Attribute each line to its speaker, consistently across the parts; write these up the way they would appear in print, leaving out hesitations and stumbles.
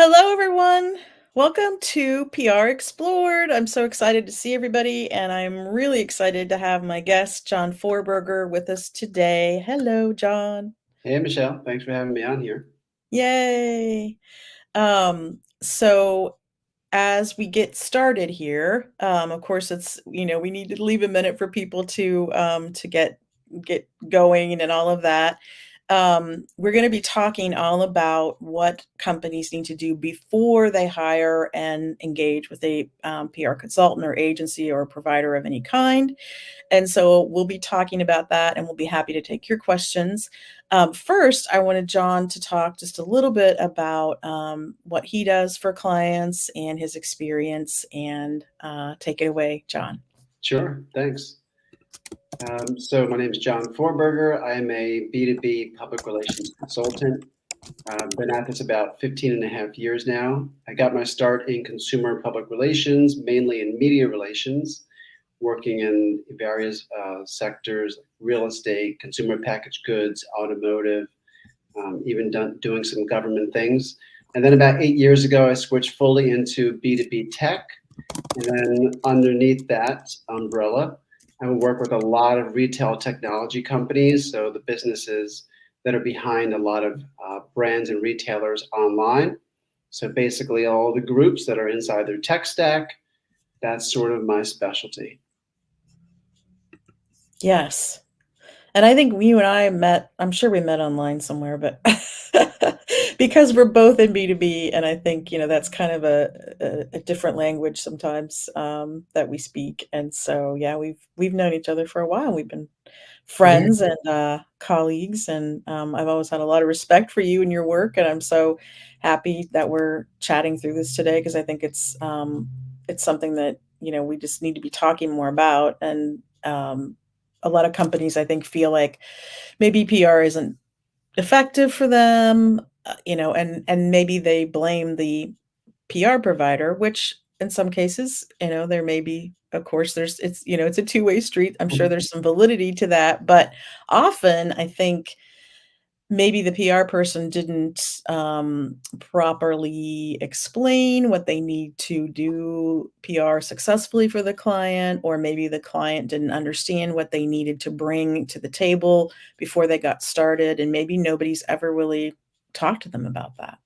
Speaker 1: Hello, everyone. Welcome to PR Explored. I'm so excited to see everybody, and I'm really excited to have my guest, John Forberger, with us today. Hello, John.
Speaker 2: Hey, Michelle. Thanks for having me on here.
Speaker 1: Yay. So as we get started here, of course, we need to leave a minute for people to get going and all of that. We're going to be talking all about what companies need to do before they hire and engage with a PR consultant or agency or provider of any kind. And so we'll be talking about that and we'll be happy to take your questions. First, I wanted John to talk just a little bit about what he does for clients and his experience, and take it away, John.
Speaker 2: Sure. Thanks. So my name is John Forberger. I am a B2B public relations consultant. I've been at this about 15 and a half years now. I got my start in consumer public relations, mainly in media relations, working in various sectors, real estate, consumer packaged goods, automotive, doing some government things. And then about 8 years ago, I switched fully into B2B tech. And then underneath that umbrella, I will work with a lot of retail technology companies. So the businesses that are behind a lot of brands and retailers online. So basically, all the groups that are inside their tech stack, that's sort of my specialty.
Speaker 1: Yes. And I think you and I met, I'm sure we met online somewhere, but because we're both in B2B, and I think, that's kind of a different language sometimes that we speak. And so, yeah, we've known each other for a while. We've been
Speaker 2: Yeah.
Speaker 1: friends and colleagues, and I've always had a lot of respect for you and your work. And I'm so happy that we're chatting through this today because I think it's something that, we just need to be talking more about. And a lot of companies, I think, feel like maybe PR isn't effective for them, and maybe they blame the PR provider, which in some cases, there may be, of course, it's a two-way street. I'm sure there's some validity to that, but often I think maybe the PR person didn't properly explain what they need to do PR successfully for the client, or maybe the client didn't understand what they needed to bring to the table before they got started, and maybe nobody's ever really talked to them about that.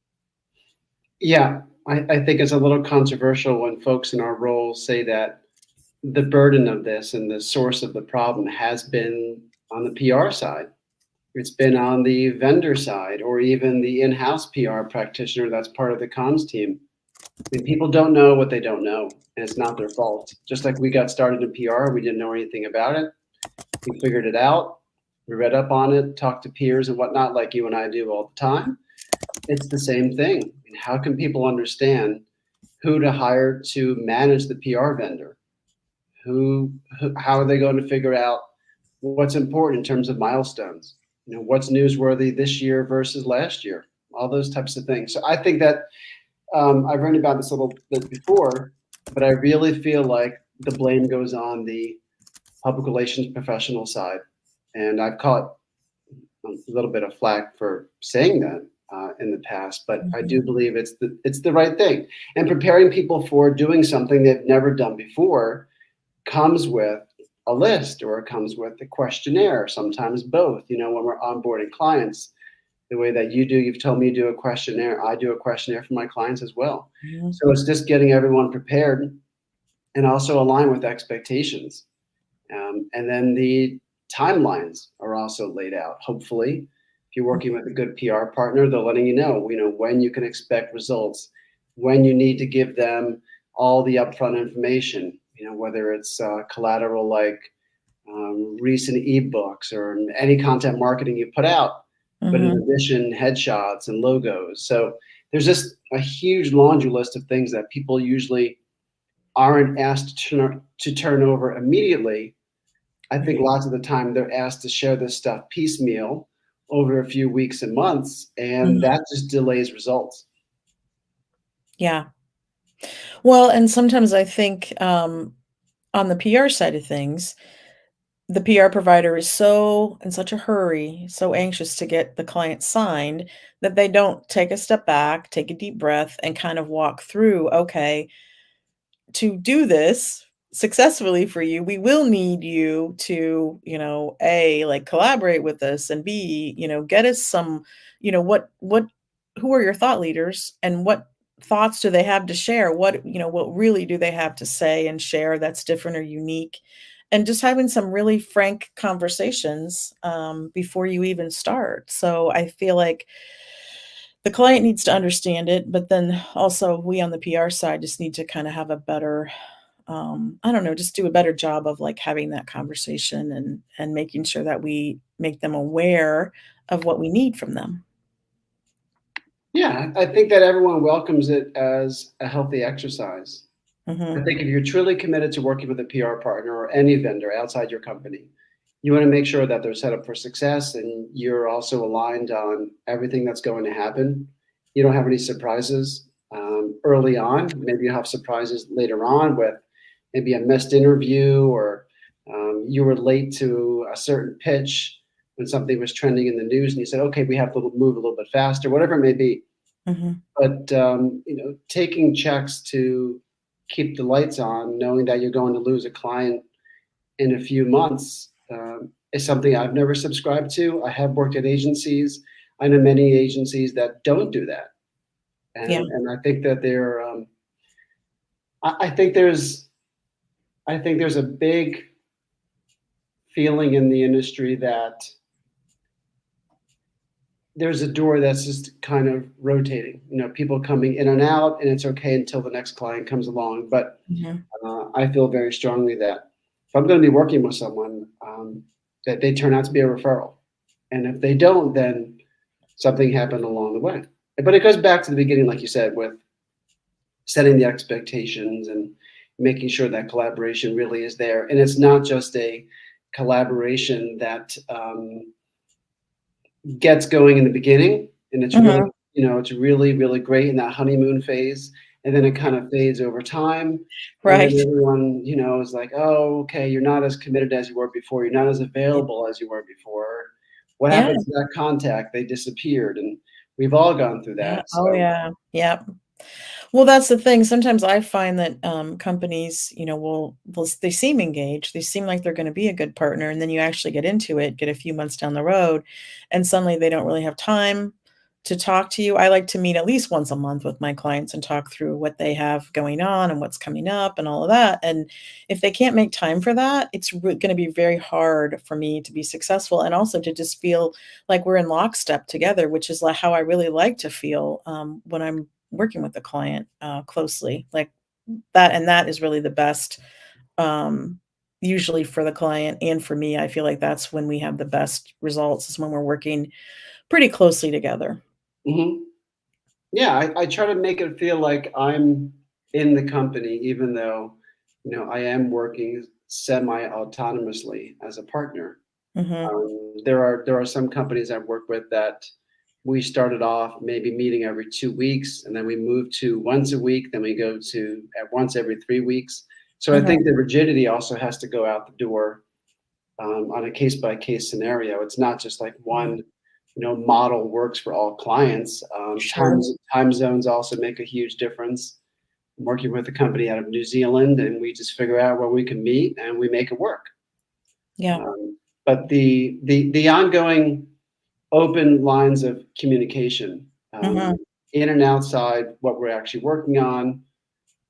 Speaker 2: Yeah, I think it's a little controversial when folks in our roles say that the burden of this and the source of the problem has been on the PR side. It's been on the vendor side or even the in-house PR practitioner that's part of the comms team. I mean, people don't know what they don't know, and it's not their fault. Just like we got started in PR, we didn't know anything about it. We figured it out. We read up on it, talked to peers and whatnot, like you and I do all the time. It's the same thing. I mean, how can people understand who to hire to manage the PR vendor? How are they going to figure out what's important in terms of milestones? What's newsworthy this year versus last year? All those types of things. So I think that I've written about this a little bit before, but I really feel like the blame goes on the public relations professional side, and I've caught a little bit of flack for saying that in the past, but I do
Speaker 1: Mhm.
Speaker 2: believe it's the right thing. And preparing people for doing something they've never done before comes with a list or it comes with a questionnaire, sometimes both. When we're onboarding clients, the way that you do, you've told me to do a questionnaire, I do a questionnaire for my clients as well.
Speaker 1: Mhm.
Speaker 2: So it's just getting everyone prepared and also align with expectations. And then the timelines are also laid out. Hopefully, if you're working with a good PR partner, they're letting you know when you can expect results, when you need to give them all the upfront information. Whether it's collateral like recent ebooks or any content marketing you put out, but in
Speaker 1: Mhm.
Speaker 2: addition, headshots and logos. So there's just a huge laundry list of things that people usually aren't asked to turn over immediately. I think
Speaker 1: Right.
Speaker 2: lots of the time they're asked to share this stuff piecemeal over a few weeks and months, and
Speaker 1: Mhm.
Speaker 2: that just delays results.
Speaker 1: Yeah. Well, and sometimes I think on the PR side of things, the PR provider is so in such a hurry, so anxious to get the client signed that they don't take a step back, take a deep breath, and kind of walk through, okay, to do this successfully for you, we will need you to, A, like collaborate with us and B, get us some, what who are your thought leaders and what thoughts do they have to share? What really do they have to say and share that's different or unique? And just having some really frank conversations before you even start. So I feel like the client needs to understand it, but then also we on the PR side just need to kind of have a better I don't know, just do a better job of like having that conversation and making sure that we make them aware of what we need from them.
Speaker 2: Yeah, I think that everyone welcomes it as a healthy exercise. I
Speaker 1: Mhm.
Speaker 2: think if you're truly committed to working with a PR partner or any vendor outside your company, you want to make sure that they're set up for success and you're also aligned on everything that's going to happen. You don't have any surprises early on. Maybe you have surprises later on with maybe a missed interview or you were late to a certain pitch when something was trending in the news and you said, okay, we have to move a little bit faster, whatever it may be.
Speaker 1: Mhm.
Speaker 2: But taking checks to keep the lights on, knowing that you're going to lose a client in a few months, is something I've never subscribed to. I have worked at agencies. I know many agencies that don't do that,
Speaker 1: Yeah.
Speaker 2: and I think that they're. I think there's a big feeling in the industry that there's a door that's just kind of rotating. People coming in and out, and it's okay until the next client comes along. But
Speaker 1: Mhm.
Speaker 2: I feel very strongly that if I'm going to be working with someone, that they turn out to be a referral, and if they don't, then something happened along the way. But it goes back to the beginning, like you said, with setting the expectations and making sure that collaboration really is there, and it's not just a collaboration that gets going in the beginning, and
Speaker 1: Mhm.
Speaker 2: it's really, really great in that honeymoon phase, and then it kind of fades over time, and then
Speaker 1: Right.
Speaker 2: everyone, is like, "Oh, okay, you're not as committed as you were before. You're not as
Speaker 1: Yeah.
Speaker 2: available as you were before. What
Speaker 1: Yeah.
Speaker 2: happened to that contact? They disappeared." And we've all gone through
Speaker 1: Yeah.
Speaker 2: that,
Speaker 1: Oh,
Speaker 2: so.
Speaker 1: yeah. Yep. Well, that's the thing. Sometimes I find that, companies, they seem engaged, they seem like they're gonna be a good partner, and then you actually get into it, get a few months down the road, and suddenly they don't really have time to talk to you. I like to meet at least once a month with my clients and talk through what they have going on and what's coming up and all of that, and if they can't make time for that, it's gonna be very hard for me to be successful and also to just feel like we're in lockstep together, which is how I really like to feel, when I'm working with the client, closely, like, that is really the best, um, usually for the client and for me, I feel like that's when we have the best results is when we're working pretty closely together.
Speaker 2: Mhm. Yeah, I try to make it feel like I'm in the company, even though, I am working semi-autonomously as a partner.
Speaker 1: Mhm,
Speaker 2: There are some companies I've worked with that we started off maybe meeting every 2 weeks, and then we moved to once a week, then we go to at once every 3 weeks. So I
Speaker 1: mhm,
Speaker 2: think the rigidity also has to go out the door, on a case by case scenario. It's not just like
Speaker 1: mhm.
Speaker 2: one, model works for all clients.
Speaker 1: Sure.
Speaker 2: Time zones also make a huge difference. I'm working with a company out of New Zealand, and we just figure out where we can meet, and we make it work.
Speaker 1: Yeah.
Speaker 2: But the ongoing open lines of communication,
Speaker 1: Mhm,
Speaker 2: in and outside what we're actually working on,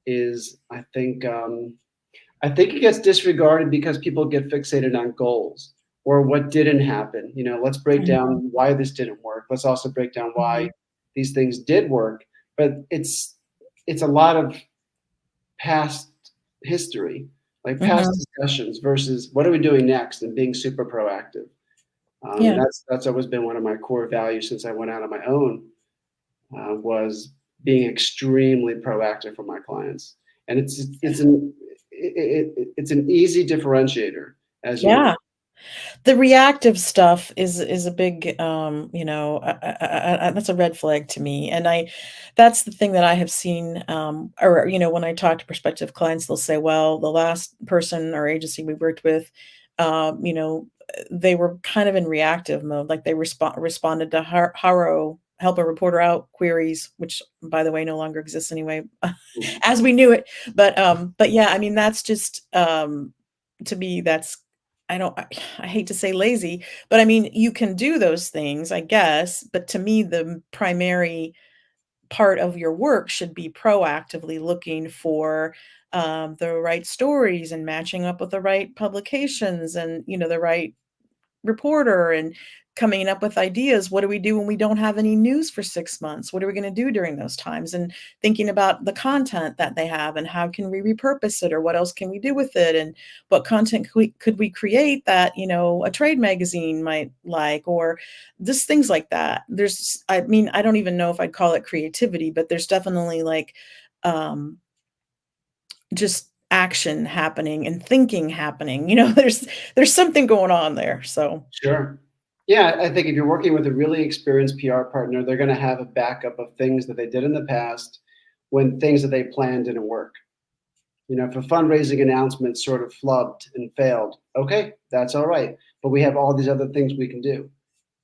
Speaker 2: is I think it gets disregarded because people get fixated on goals or what didn't happen. Let's break
Speaker 1: mhm,
Speaker 2: down why this didn't work. Let's also break down why
Speaker 1: mhm,
Speaker 2: these things did work. But it's a lot of past history, like past
Speaker 1: mhm.
Speaker 2: discussions versus what are we doing next and being super proactive. And
Speaker 1: Yeah.
Speaker 2: that's always been one of my core values since I went out on my own, was being extremely proactive for my clients. And it's an easy differentiator, as you know.
Speaker 1: Yeah. The reactive stuff is a big, that's a red flag to me, and I that's the thing that I have seen, when I talk to prospective clients, they'll say, "Well, the last person or agency we worked with, you know, they were kind of in reactive mode, like they responded to Haro help a reporter out queries, which by the way no longer exists anyway, as we knew it. But yeah, I mean that's just to me that's I don't I hate to say lazy, but I mean you can do those things, I guess, but to me the primary part of your work should be proactively looking for the right stories and matching up with the right publications and the right reporter and coming up with ideas. What do we do when we don't have any news for 6 months? What are we going to do during those times? And thinking about the content that they have and how can we repurpose it or what else can we do with it and what content could we create that a trade magazine might like or just things like that. I mean, I don't even know if I'd call it creativity, but there's definitely like um just action happening and thinking happening. There's something going on there. So
Speaker 2: Sure. Yeah, I think if you're working with a really experienced PR partner, they're gonna have a backup of things that they did in the past when things that they planned didn't work. If a fundraising announcement sort of flubbed and failed, okay, that's all right. But we have all these other things we can do.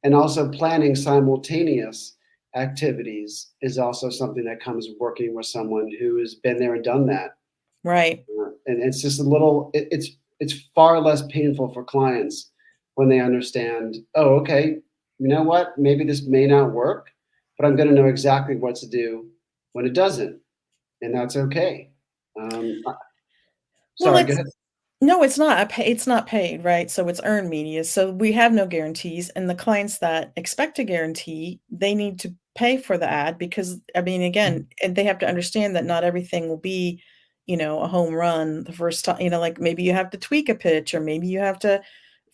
Speaker 2: And also planning simultaneous activities is also something that comes working with someone who has been there and done that.
Speaker 1: right.
Speaker 2: And it's just a little it's far less painful for clients when they understand, oh, okay, you know what, maybe this may not work, but I'm going to know exactly what to do when it doesn't, and that's okay.
Speaker 1: Well,
Speaker 2: Sorry, go
Speaker 1: it's
Speaker 2: ahead.
Speaker 1: no, it's not paid, right? So it's earned media. So we have no guarantees, and the clients that expect a guarantee, they need to pay for the ad because I mean, again, and they have to understand that not everything will be, a home run the first time. Like maybe you have to tweak a pitch, or maybe you have to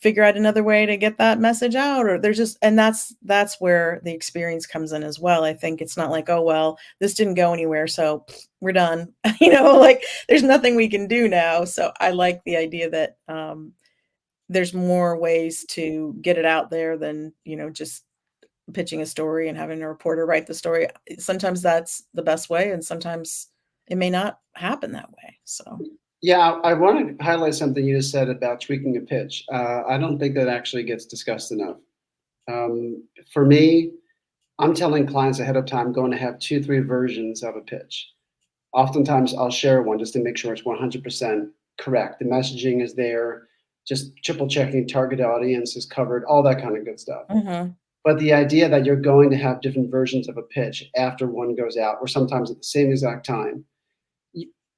Speaker 1: figure out another way to get that message out, or there's just and that's where the experience comes in as well. I think it's not like, oh well, this didn't go anywhere, so we're done. Like there's nothing we can do now. So I like the idea that there's more ways to get it out there than just pitching a story and having a reporter write the story. Sometimes that's the best way, and sometimes it may not happen that way. So
Speaker 2: Yeah, I want to highlight something you just said about tweaking a pitch. I don't think that actually gets discussed enough. For me, I'm telling clients ahead of time, I'm going to have two, three versions of a pitch. Oftentimes, I'll share one just to make sure it's 100% correct. The messaging is there, just triple checking target audience is covered, all that kind of good stuff.
Speaker 1: mhm,
Speaker 2: But the idea that you're going to have different versions of a pitch after one goes out, or sometimes at the same exact time,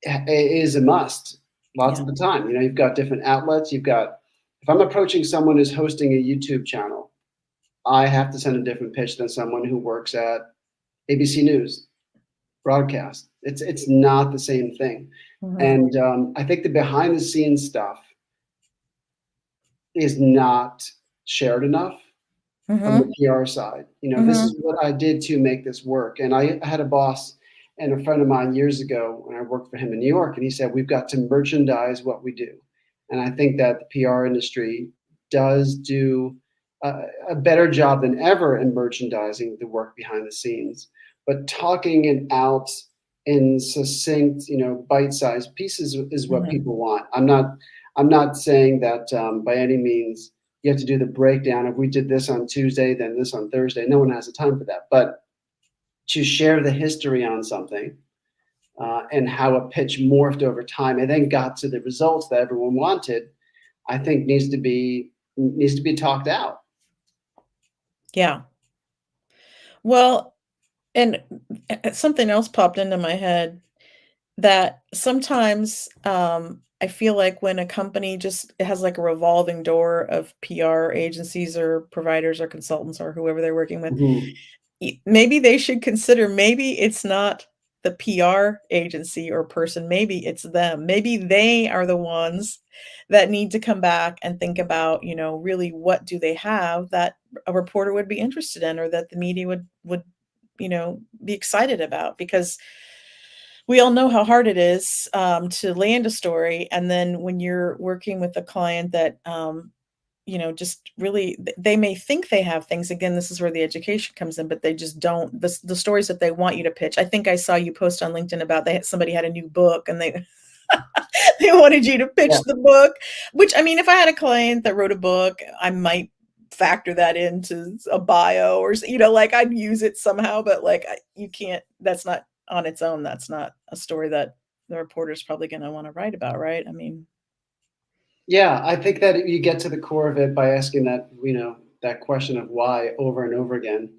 Speaker 2: is a must lots
Speaker 1: yeah,
Speaker 2: of the time. You've got different outlets. If I'm approaching someone who's hosting a YouTube channel, I have to send a different pitch than someone who works at ABC News broadcast. It's not the same thing.
Speaker 1: mhm,
Speaker 2: And I think the behind the scenes stuff is not shared enough from the
Speaker 1: mhm,
Speaker 2: PR side. This is
Speaker 1: mhm,
Speaker 2: what I did to make this work. And I had a boss and a friend of mine years ago when I worked for him in New York, and he said, we've got to merchandise what we do. And I think that the PR industry does do a better job than ever in merchandising the work behind the scenes, but talking it out in succinct, bite-sized pieces is what
Speaker 1: mhm.
Speaker 2: people want. I'm not saying that by any means you have to do the breakdown. If we did this on Tuesday, then this on Thursday. No one has the time for that. But to share the history on something and how a pitch morphed over time and then got to the results that everyone wanted, I think needs to be talked out.
Speaker 1: Yeah. Well, and something else popped into my head that sometimes I feel like when a company just has like a revolving door of PR agencies or providers or consultants or whoever they're working with,
Speaker 2: Mhm.
Speaker 1: maybe they should consider maybe it's not the PR agency or person, maybe it's them. Maybe they are the ones that need to come back and think about, really what do they have that a reporter would be interested in or that the media would be excited about because we all know how hard it is to land a story. And then when you're working with a client that, just really, they may think they have things. Again, this is where the education comes in, but they just don't. The stories that they want you to pitch. I think I saw you post on LinkedIn about somebody had a new book and they They wanted you to
Speaker 2: Yeah.
Speaker 1: pitch the book, which I mean, if I had a client that wrote a book, I might factor that into a bio or like I'd use it somehow, but like you can't. That's not on its own. That's not a story that the reporter's probably going to want to write about, right? I mean,
Speaker 2: Yeah, I think that you get to the core of it by asking that, that question of why over and over again.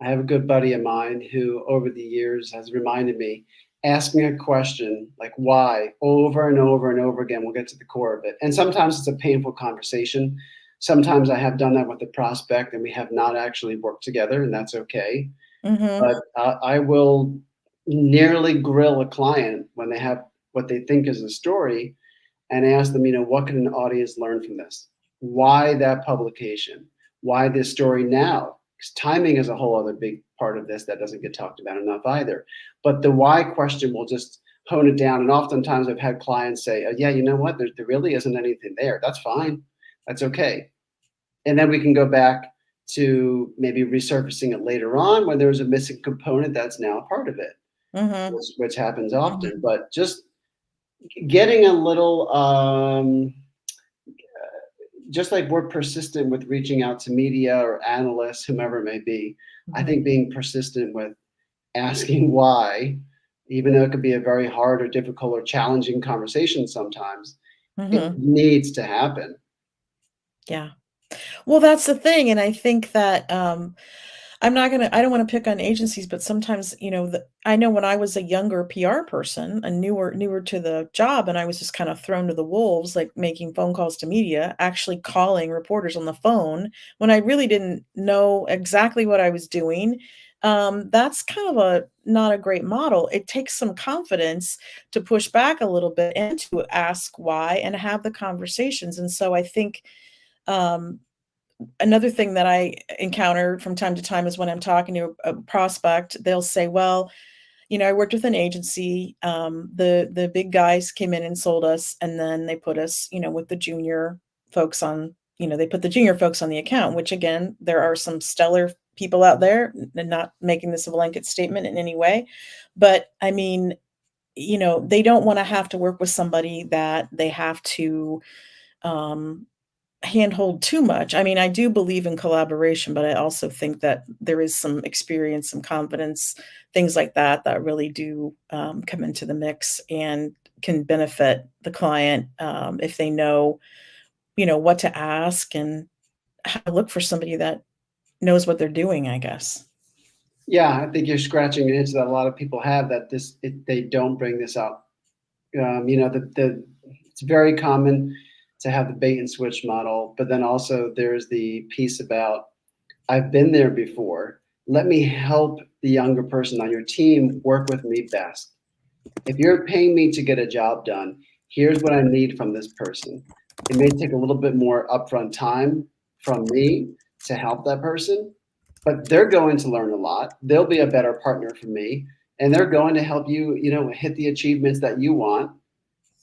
Speaker 2: I have a good buddy of mine who, over the years, has reminded me, asking a question like why over and over and over again will get to the core of it. And sometimes it's a painful conversation. Sometimes I have done that with a prospect and we have not actually worked together, and that's okay.
Speaker 1: mm-hmm,
Speaker 2: But I will nearly grill a client when they have what they think is a story and ask them, what can an audience learn from this? Why that publication? Why this story now? Because timing is a whole other big part of this that doesn't get talked about enough either. But the why question will just hone it down. And oftentimes I've had clients say, yeah, you know what? There really isn't anything there. That's fine. That's okay. And then we can go back to maybe resurfacing it later on when there was a missing component that's now a part of it,
Speaker 1: mm-hmm,
Speaker 2: which happens often.
Speaker 1: mm-hmm,
Speaker 2: But just getting a little just like we're persistent with reaching out to media or analysts, whomever it may be, I
Speaker 1: mm-hmm,
Speaker 2: think being persistent with asking why, even though it could be a very hard or difficult or challenging conversation sometimes, it
Speaker 1: mm-hmm.
Speaker 2: needs to happen.
Speaker 1: Yeah. Well, that's the thing, and I think that, I don't wanna pick on agencies, but sometimes, I know when I was a younger PR person, and newer to the job, and I was just kind of thrown to the wolves, like, making phone calls to media, actually calling reporters on the phone when I really didn't know exactly what I was doing, that's kind of a not a great model. It takes some confidence to push back a little bit and to ask why and have the conversations, and so I think, um another thing that I encounter from time to time is when I'm talking to a prospect, they'll say, "Well, I worked with an agency. The big guys came in and sold us, and then they put us, with the junior folks on. They put the junior folks on the account. Which again, there are some stellar people out there, and not making this a blanket statement in any way, but I mean, they don't want to have to work with somebody that they have to." Um, handhold too much. I mean, I do believe in collaboration, but I also think that there is some experience, some confidence, things like that that really do come into the mix and can benefit the client if they know, what to ask and how to look for somebody that knows what they're doing, I guess.
Speaker 2: Yeah, I think you're scratching an itch that a lot of people have that they don't bring this up. It's very common to have the bait and switch model, but then also there's the piece about I've been there before. Let me help the younger person on your team work with me best. If you're paying me to get a job done, here's what I need from this person. It may take a little bit more upfront time from me to help that person, but they're going to learn a lot. They'll be a better partner for me, and they're going to help you, hit the achievements that you want.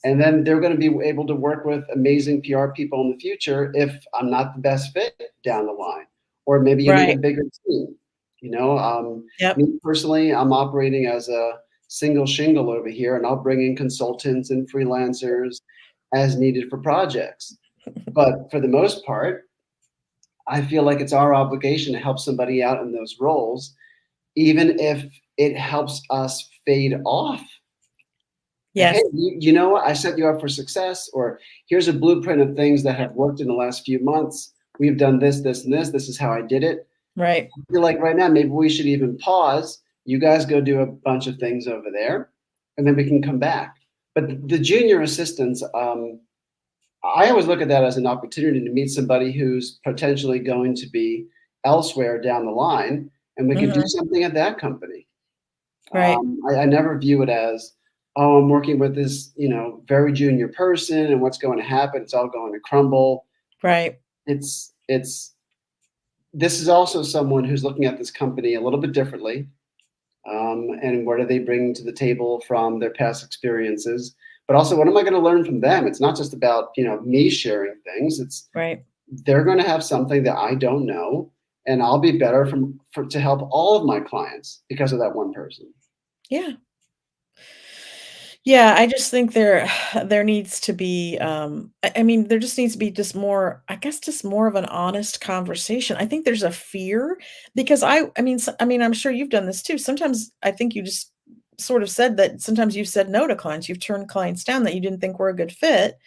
Speaker 2: And then they're going to be able to work with amazing PR people in the future if I'm not the best fit down the line, or maybe you need a
Speaker 1: Right.
Speaker 2: bigger team.
Speaker 1: Yep.
Speaker 2: Me personally, I'm operating as a single shingle over here, and I'll bring in consultants and freelancers as needed for projects. But for the most part, I feel like it's our obligation to help somebody out in those roles, even if it helps us fade off. Hey,
Speaker 1: Yes.
Speaker 2: you know what? I set you up for success, or here's a blueprint of things that have
Speaker 1: Yep.
Speaker 2: worked in the last few months. We've done this, this, and this. This is how I did it.
Speaker 1: Right.
Speaker 2: I feel like right now, maybe we should even pause. You guys go do a bunch of things over there, and then we can come back. But the junior assistants, I always look at that as an opportunity to meet somebody who's potentially going to be elsewhere down the line, and we could do
Speaker 1: Hmm.
Speaker 2: something at that company.
Speaker 1: Right.
Speaker 2: I never view it as, oh, I'm working with this, very junior person, and what's going to happen? It's all going to crumble.
Speaker 1: Right.
Speaker 2: It's this is also someone who's looking at this company a little bit differently, and what are they bringing to the table from their past experiences? But also, what am I going to learn from them? It's not just about me sharing things. It's
Speaker 1: Right.
Speaker 2: they're going to have something that I don't know, and I'll be better to help all of my clients because of that one person.
Speaker 1: Yeah. Yeah, I just think there there needs to be, I mean, there just needs to be just more, I guess, just more of an honest conversation. I think there's a fear because I mean, I mean, I'm sure you've done this too. Sometimes I think you just sort of said that sometimes you've said no to clients. You've turned clients down that you didn't think were a good fit.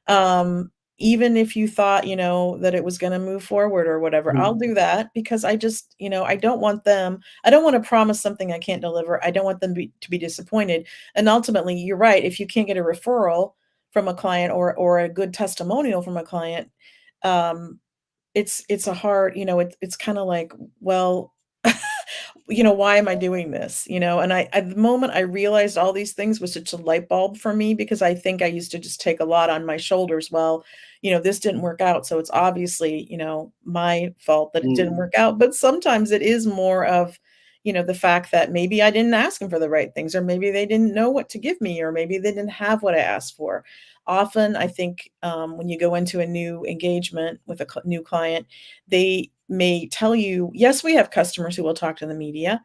Speaker 1: Um, Even if you thought, that it was gonna move forward or whatever, I'll
Speaker 2: Mhm.
Speaker 1: do that because I just, I don't wanna promise something I can't deliver. I don't want them to be disappointed. And ultimately, you're right, if you can't get a referral from a client or a good testimonial from a client, um, it's a hard, it's kinda like, well, why am I doing this? And at the moment I realized all these things was such a light bulb for me because I think I used to just take a lot on my shoulders. Well, this didn't work out. So it's obviously, my fault that it didn't
Speaker 2: Mm.
Speaker 1: work out. But sometimes it is more of, the fact that maybe I didn't ask them for the right things, or maybe they didn't know what to give me, or maybe they didn't have what I asked for. Often, I think when you go into a new engagement with a new client, they may tell you, "Yes, we have customers who will talk to the media,"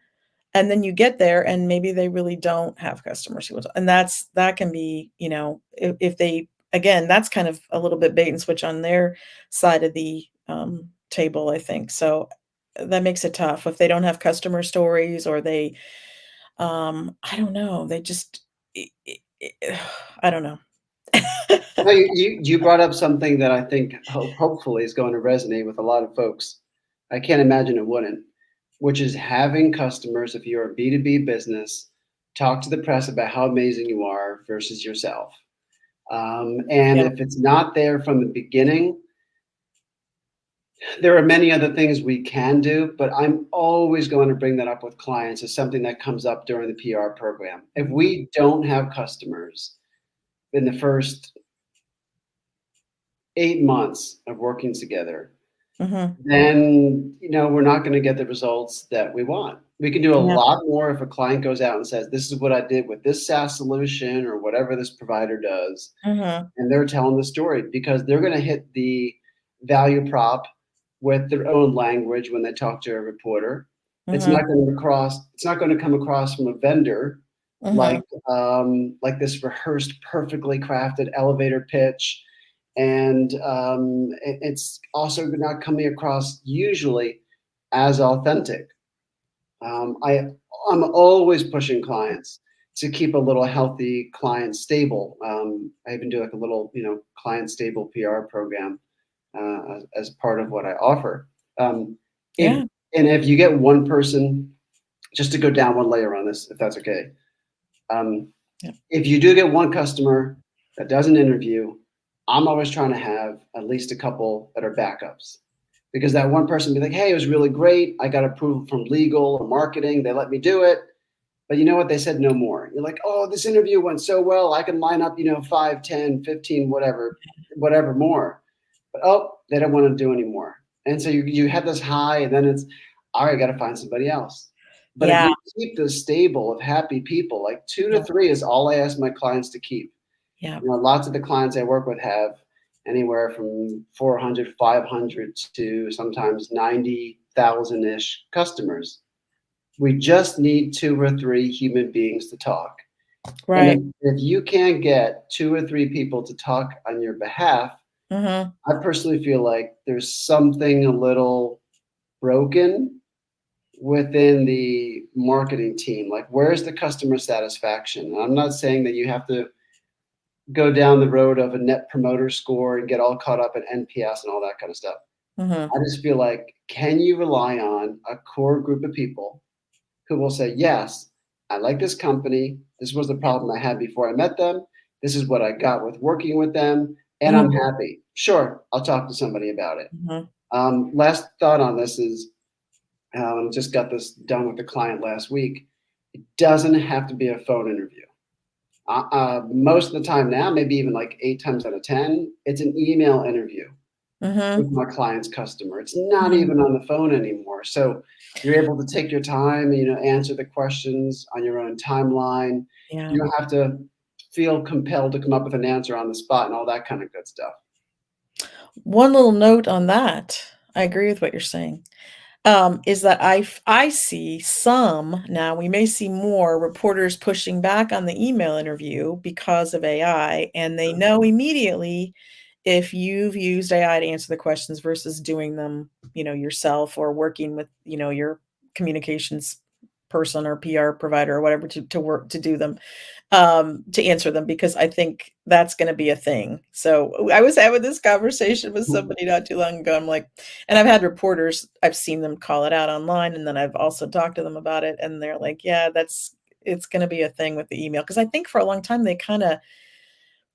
Speaker 1: and then you get there and maybe they really don't have customers who will and that can be, if they again, that's kind of a little bit bait and switch on their side of the, table, I think. So, that makes it tough if they don't have customer stories or they, I don't know, they just I don't know.
Speaker 2: No, you brought up something that I think hopefully is going to resonate with a lot of folks. I can't imagine it wouldn't, which is having customers, if you're a B2B business, talk to the press about how amazing you are versus yourself. And
Speaker 1: Yeah,
Speaker 2: if it's not there from the beginning, there are many other things we can do, but I'm always going to bring that up with clients as something that comes up during the PR program. If we don't have customers in the first 8 months of working together,
Speaker 1: mhm,
Speaker 2: then we're not going to get the results that we want. We can do a
Speaker 1: yeah,
Speaker 2: lot more if a client goes out and says, "This is what I did with this SaaS solution or whatever this provider does,"
Speaker 1: mhm,
Speaker 2: and they're telling the story because they're going to hit the value prop with their own language when they talk to a reporter. It's not
Speaker 1: mhm,
Speaker 2: going to across. It's not going to come across from a vendor like
Speaker 1: mhm,
Speaker 2: like this rehearsed, perfectly crafted elevator pitch, and it's also not coming across usually as authentic. Um, I I'm always pushing clients to keep a little healthy client stable. I even do like a little client stable PR program as part of what I offer. Um, if
Speaker 1: yeah,
Speaker 2: if you get one person, just to go down one layer on this, if that's okay. Um,
Speaker 1: yeah,
Speaker 2: if you do get one customer that does an interview, I'm always trying to have at least a couple that are backups because that one person be like, "Hey, it was really great. I got approval from legal or marketing. They let me do it." But you know what? They said no more. You're like, "Oh, this interview went so well. I can line up, 5, 10, 15, whatever more." But oh, they don't want to do anymore. And so you have this high, and then it's all right, I got to find somebody else. But if
Speaker 1: yeah,
Speaker 2: you keep this stable of happy people, like two to
Speaker 1: yeah,
Speaker 2: three is all I ask my clients to keep.
Speaker 1: yeah,
Speaker 2: Lots of the clients I work with have anywhere from 400, 500 to sometimes 90,000 ish customers. We just need two or three human beings to talk. And
Speaker 1: right,
Speaker 2: if you can't get two or three people to talk on your behalf,
Speaker 1: mhm,
Speaker 2: I personally feel like there's something a little broken within the marketing team. Like, where's the customer satisfaction? And I'm not saying that you have to go down the road of a net promoter score and get all caught up in NPS and all that kind of stuff.
Speaker 1: mhm,
Speaker 2: I just feel like, can you rely on a core group of people who will say, yes, I like this company. This was the
Speaker 1: yeah,
Speaker 2: problem I had before I met them. This is what I got with working with them, and I'm
Speaker 1: mhm,
Speaker 2: happy. Sure, I'll talk to somebody about it.
Speaker 1: mhm,
Speaker 2: Last thought on this is, just got this done with the client last week. It doesn't have to be a phone interview. Most of the time now, maybe even like 8 times out of 10, it's an email interview with
Speaker 1: mhm,
Speaker 2: my client's customer. It's not
Speaker 1: mhm,
Speaker 2: even on the phone anymore. So you're able to take your time, answer the questions on your own timeline.
Speaker 1: yeah.
Speaker 2: You don't have to feel compelled to come up with an answer on the spot and all that kind of good stuff.
Speaker 1: One little note on that, I agree with what you're saying. is that I see some now, we may see more reporters pushing back on the email interview because of AI, and they know immediately if you've used AI to answer the questions versus doing them, yourself or working with, your communications person or PR provider or whatever to work to do them, to answer them because I think that's gonna be a thing. So, I was having this conversation with somebody not too long ago, I'm like and I've had reporters, I've seen them call it out online, and then I've also talked to them about it, and they're like, "Yeah, it's gonna be a thing with the email because I think for a long time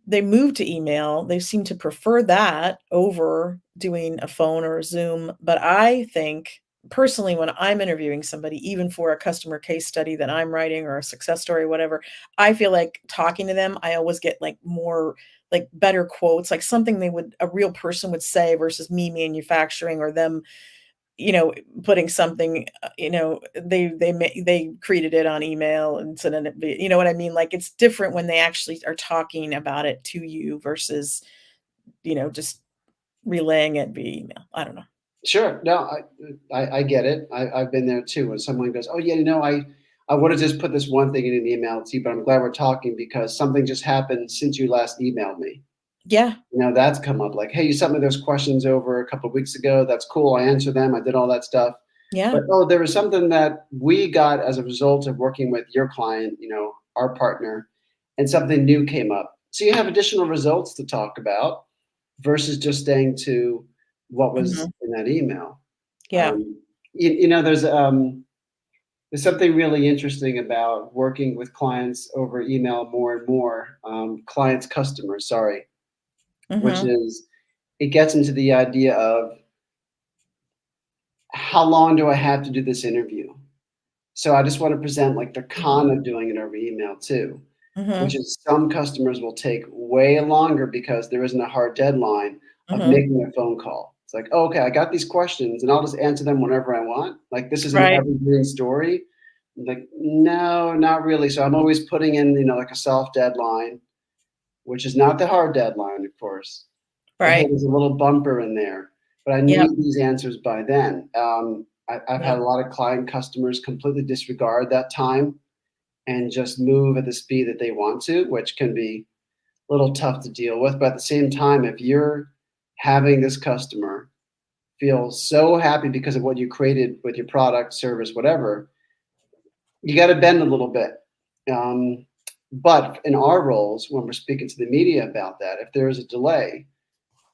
Speaker 1: they moved to email. They seem to prefer that over doing a phone or a Zoom, but I think personally when I'm interviewing somebody, even for a customer case study that I'm writing or a success story, whatever, I feel like talking to them, I always get like more like better quotes, like something they would a real person would say versus me manufacturing or them putting something, they created it on email and so then you know what I mean? Like, it's different when they actually are talking about it to you versus, just relaying it via email. I don't know.
Speaker 2: Sure. No, I get it. I've been there too. When someone goes, "Oh yeah, I would have just put this one thing in an email to you, but I'm glad we're talking because something just happened since you last emailed me."
Speaker 1: Yeah,
Speaker 2: That's come up like, "Hey, you sent me those questions over a couple of weeks ago. That's cool. I answered them. I did all that stuff.
Speaker 1: yeah,
Speaker 2: But oh, there was something that we got as a result of working with your client, our partner, and something new came up. So you have additional results to talk about versus just staying to what was
Speaker 1: mhm,
Speaker 2: in that email.
Speaker 1: yeah,
Speaker 2: There's something really interesting about working with clients over email more and more, clients, customers, sorry, which
Speaker 1: mhm,
Speaker 2: is it gets into the idea of how long do I have to do this interview? So I just want to present like the con of doing it over email too, which
Speaker 1: mhm,
Speaker 2: is some customers will take way longer because there isn't a hard deadline of
Speaker 1: mhm,
Speaker 2: making a phone call. It's like, "Oh, okay, I got these questions and I'll just answer them whenever I want. Like this is an
Speaker 1: right,
Speaker 2: evergreen story." Like, no, not really. So I'm always putting in, like a soft deadline, which is not the hard deadline, of course. But hey,
Speaker 1: right,
Speaker 2: there's a little bumper in there. But I
Speaker 1: yep,
Speaker 2: need these answers by then. I've
Speaker 1: yep,
Speaker 2: had a lot of client customers completely disregard that time and just move at the speed that they want to, which can be a little tough to deal with. But at the same time, if you're having this customer feel so happy because of what you created with your product, service, whatever, you got to bend a little bit. Um, but in our roles, when we're speaking to the media about that, if there is a delay,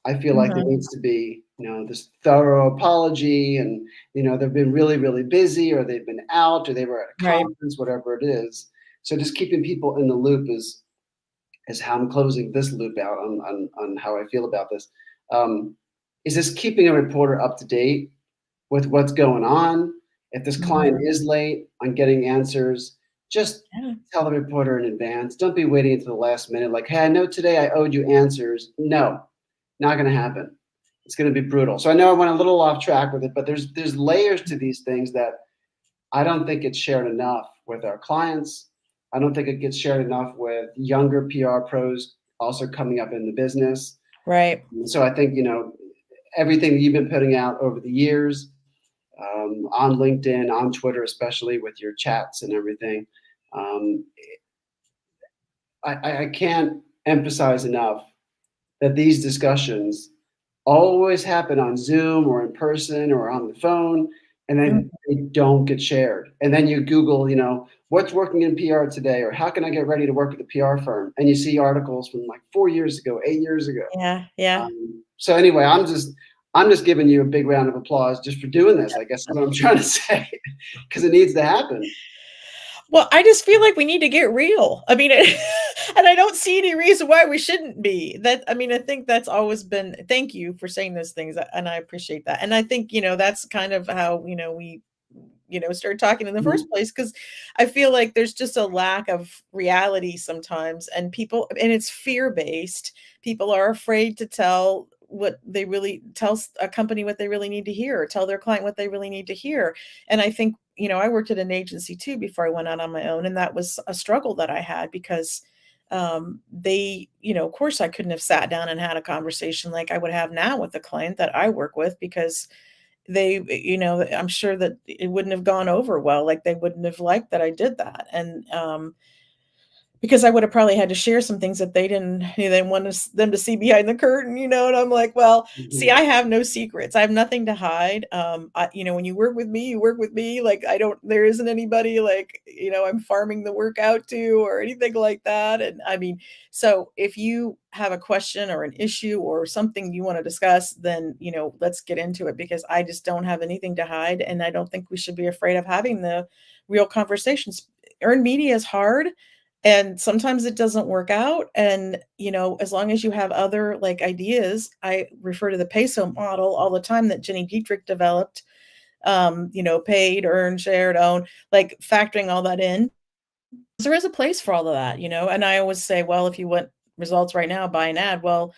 Speaker 2: I feel like there
Speaker 1: mhm,
Speaker 2: needs to be, this thorough apology and, they've been really, really busy or they've been out or they were at a
Speaker 1: right,
Speaker 2: conference, whatever it is. So just keeping people in the loop is how I'm closing this loop out on how I feel about this. Um, is this keeping a reporter up to date with what's going on? If this client
Speaker 1: mhm,
Speaker 2: is late on getting answers, just
Speaker 1: yeah,
Speaker 2: tell the reporter in advance. Don't be waiting until the last minute, like, hey, I know today I owed you answers. No, not going to happen. It's going to be brutal. So I know I went a little off track with it, but there's layers to these things that I don't think it's shared enough with our clients. I don't think it gets shared enough with younger PR pros also coming up in the business.
Speaker 1: right,
Speaker 2: So I think everything that you've been putting out over the years, on LinkedIn, on Twitter, especially with your chats and everything. Um, I can't emphasize enough that these discussions always happen on Zoom or in person or on the phone, and
Speaker 1: mm,
Speaker 2: then they don't get shared. And then you Google, what's working in PR today, or how can I get ready to work with a PR firm? And you see articles from like 4 years ago, 8 years ago.
Speaker 1: yeah, yeah.
Speaker 2: So anyway, I'm just giving you a big round of applause just for doing this. I guess is what I'm trying to say because it needs to happen.
Speaker 1: Well, I just feel like we need to get real. I mean, and I don't see any reason why we shouldn't be. I mean, I think that's always been thank you for saying those things, and I appreciate that. And I think, that's kind of how, we, started talking in the
Speaker 2: Mhm.
Speaker 1: first place because I feel like there's just a lack of reality sometimes, and and it's fear-based. People are afraid to tell a company what they really need to hear, or tell their client what they really need to hear. And I think, I worked at an agency too before I went out on my own, and that was a struggle that I had because of course, I couldn't have sat down and had a conversation like I would have now with the client that I work with because I'm sure that it wouldn't have gone over well, like, they wouldn't have liked that I did that, and, because I would have probably had to share some things that they didn't want them to see behind the curtain, and I'm like, "Well, see,
Speaker 2: Mhm.
Speaker 1: I have no secrets. I have nothing to hide. When you work with me, you work with me. Like, there isn't anybody like, I'm farming the work out to or anything like that." And I mean, so if you have a question or an issue or something you want to discuss, then, let's get into it because I just don't have anything to hide. And I don't think we should be afraid of having the real conversations. Earned media is hard and sometimes it doesn't work out, and, as long as you have other, like, ideas, I refer to the peso model all the time that Jenny Dietrich developed, paid, earned, shared, own, like, factoring all that in. There is a place for all of that, and I always say, "Well, if you want results right now, buy an ad." Well,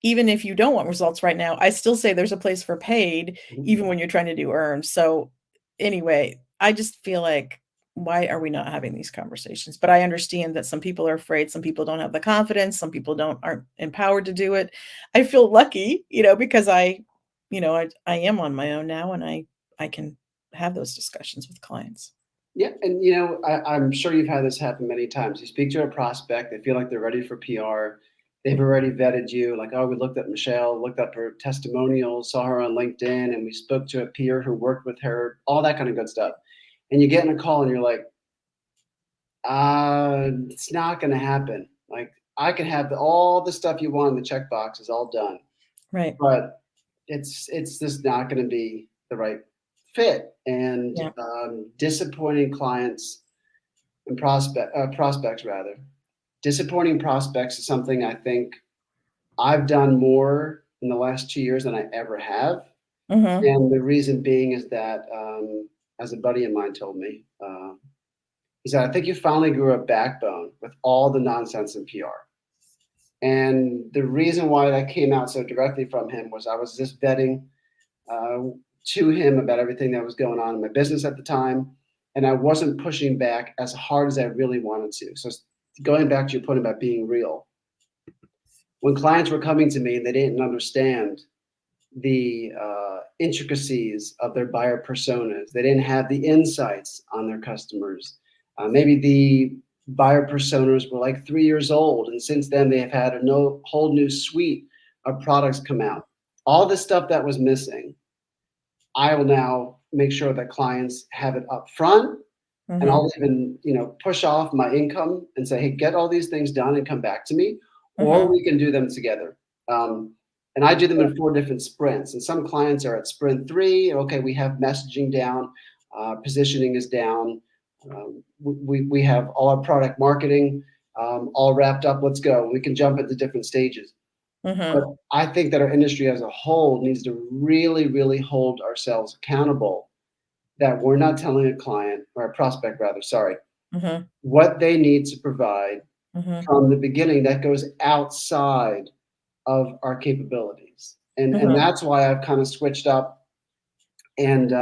Speaker 1: even if you don't want results right now, I still say there's a place for paid even when you're trying to do earned. So, anyway, I just feel like, why are we not having these conversations? But I understand that some people are afraid, some people don't have the confidence, some people aren't empowered to do it. I feel lucky, because I am on my own now and I can have those discussions with clients.
Speaker 2: Yeah, and I'm sure you've had this happen many times. You speak to a prospect, they feel like they're ready for PR. They've already vetted you, like, oh, we looked at Michelle, looked up her testimonials, saw her on LinkedIn, and we spoke to a peer who worked with her, all that kind of good stuff. And you get in a call and you're like, it's not going to happen. Like, I can have all the stuff you want in the checkbox is all done,
Speaker 1: Right.
Speaker 2: but it's just not going to be the right fit. And
Speaker 1: Yeah.
Speaker 2: disappointing clients and prospects rather. Disappointing prospects is something I think I've done more in the last 2 years than I ever have.
Speaker 1: Mhm.
Speaker 2: And the reason being is that, as a buddy of mine told me, he said, I think you finally grew a backbone with all the nonsense in PR. And the reason why that came out so directly from him was I was just vetting uh, to him about everything that was going on in my business at the time. And I wasn't pushing back as hard as I really wanted to. So, going back to your point about being real, when clients were coming to me and they didn't understand the intricacies of their buyer personas, they didn't have the insights on their customers. Maybe the buyer personas were like 3 years old, and since then they have had a whole new suite of products come out. All the stuff that was missing, I will now make sure that clients have it up front, and
Speaker 1: Mhm.
Speaker 2: I'll even, push off my income and say, "Hey, get all these things done and come back to me, or
Speaker 1: Mhm.
Speaker 2: we can do them together." Um, and I do them
Speaker 1: Yeah.
Speaker 2: in 4 different sprints, and some clients are at sprint 3. Okay, we have messaging down, positioning is down, we have all our product marketing, all wrapped up, let's go. We can jump into different stages. But
Speaker 1: Mhm.
Speaker 2: I think that our industry as a whole needs to really, really hold ourselves accountable that we're not telling a client or a prospect rather, sorry,
Speaker 1: Mhm.
Speaker 2: what they need to provide
Speaker 1: Mhm.
Speaker 2: from the beginning that goes outside of our capabilities. And
Speaker 1: Mhm.
Speaker 2: that's why I've kind of switched up and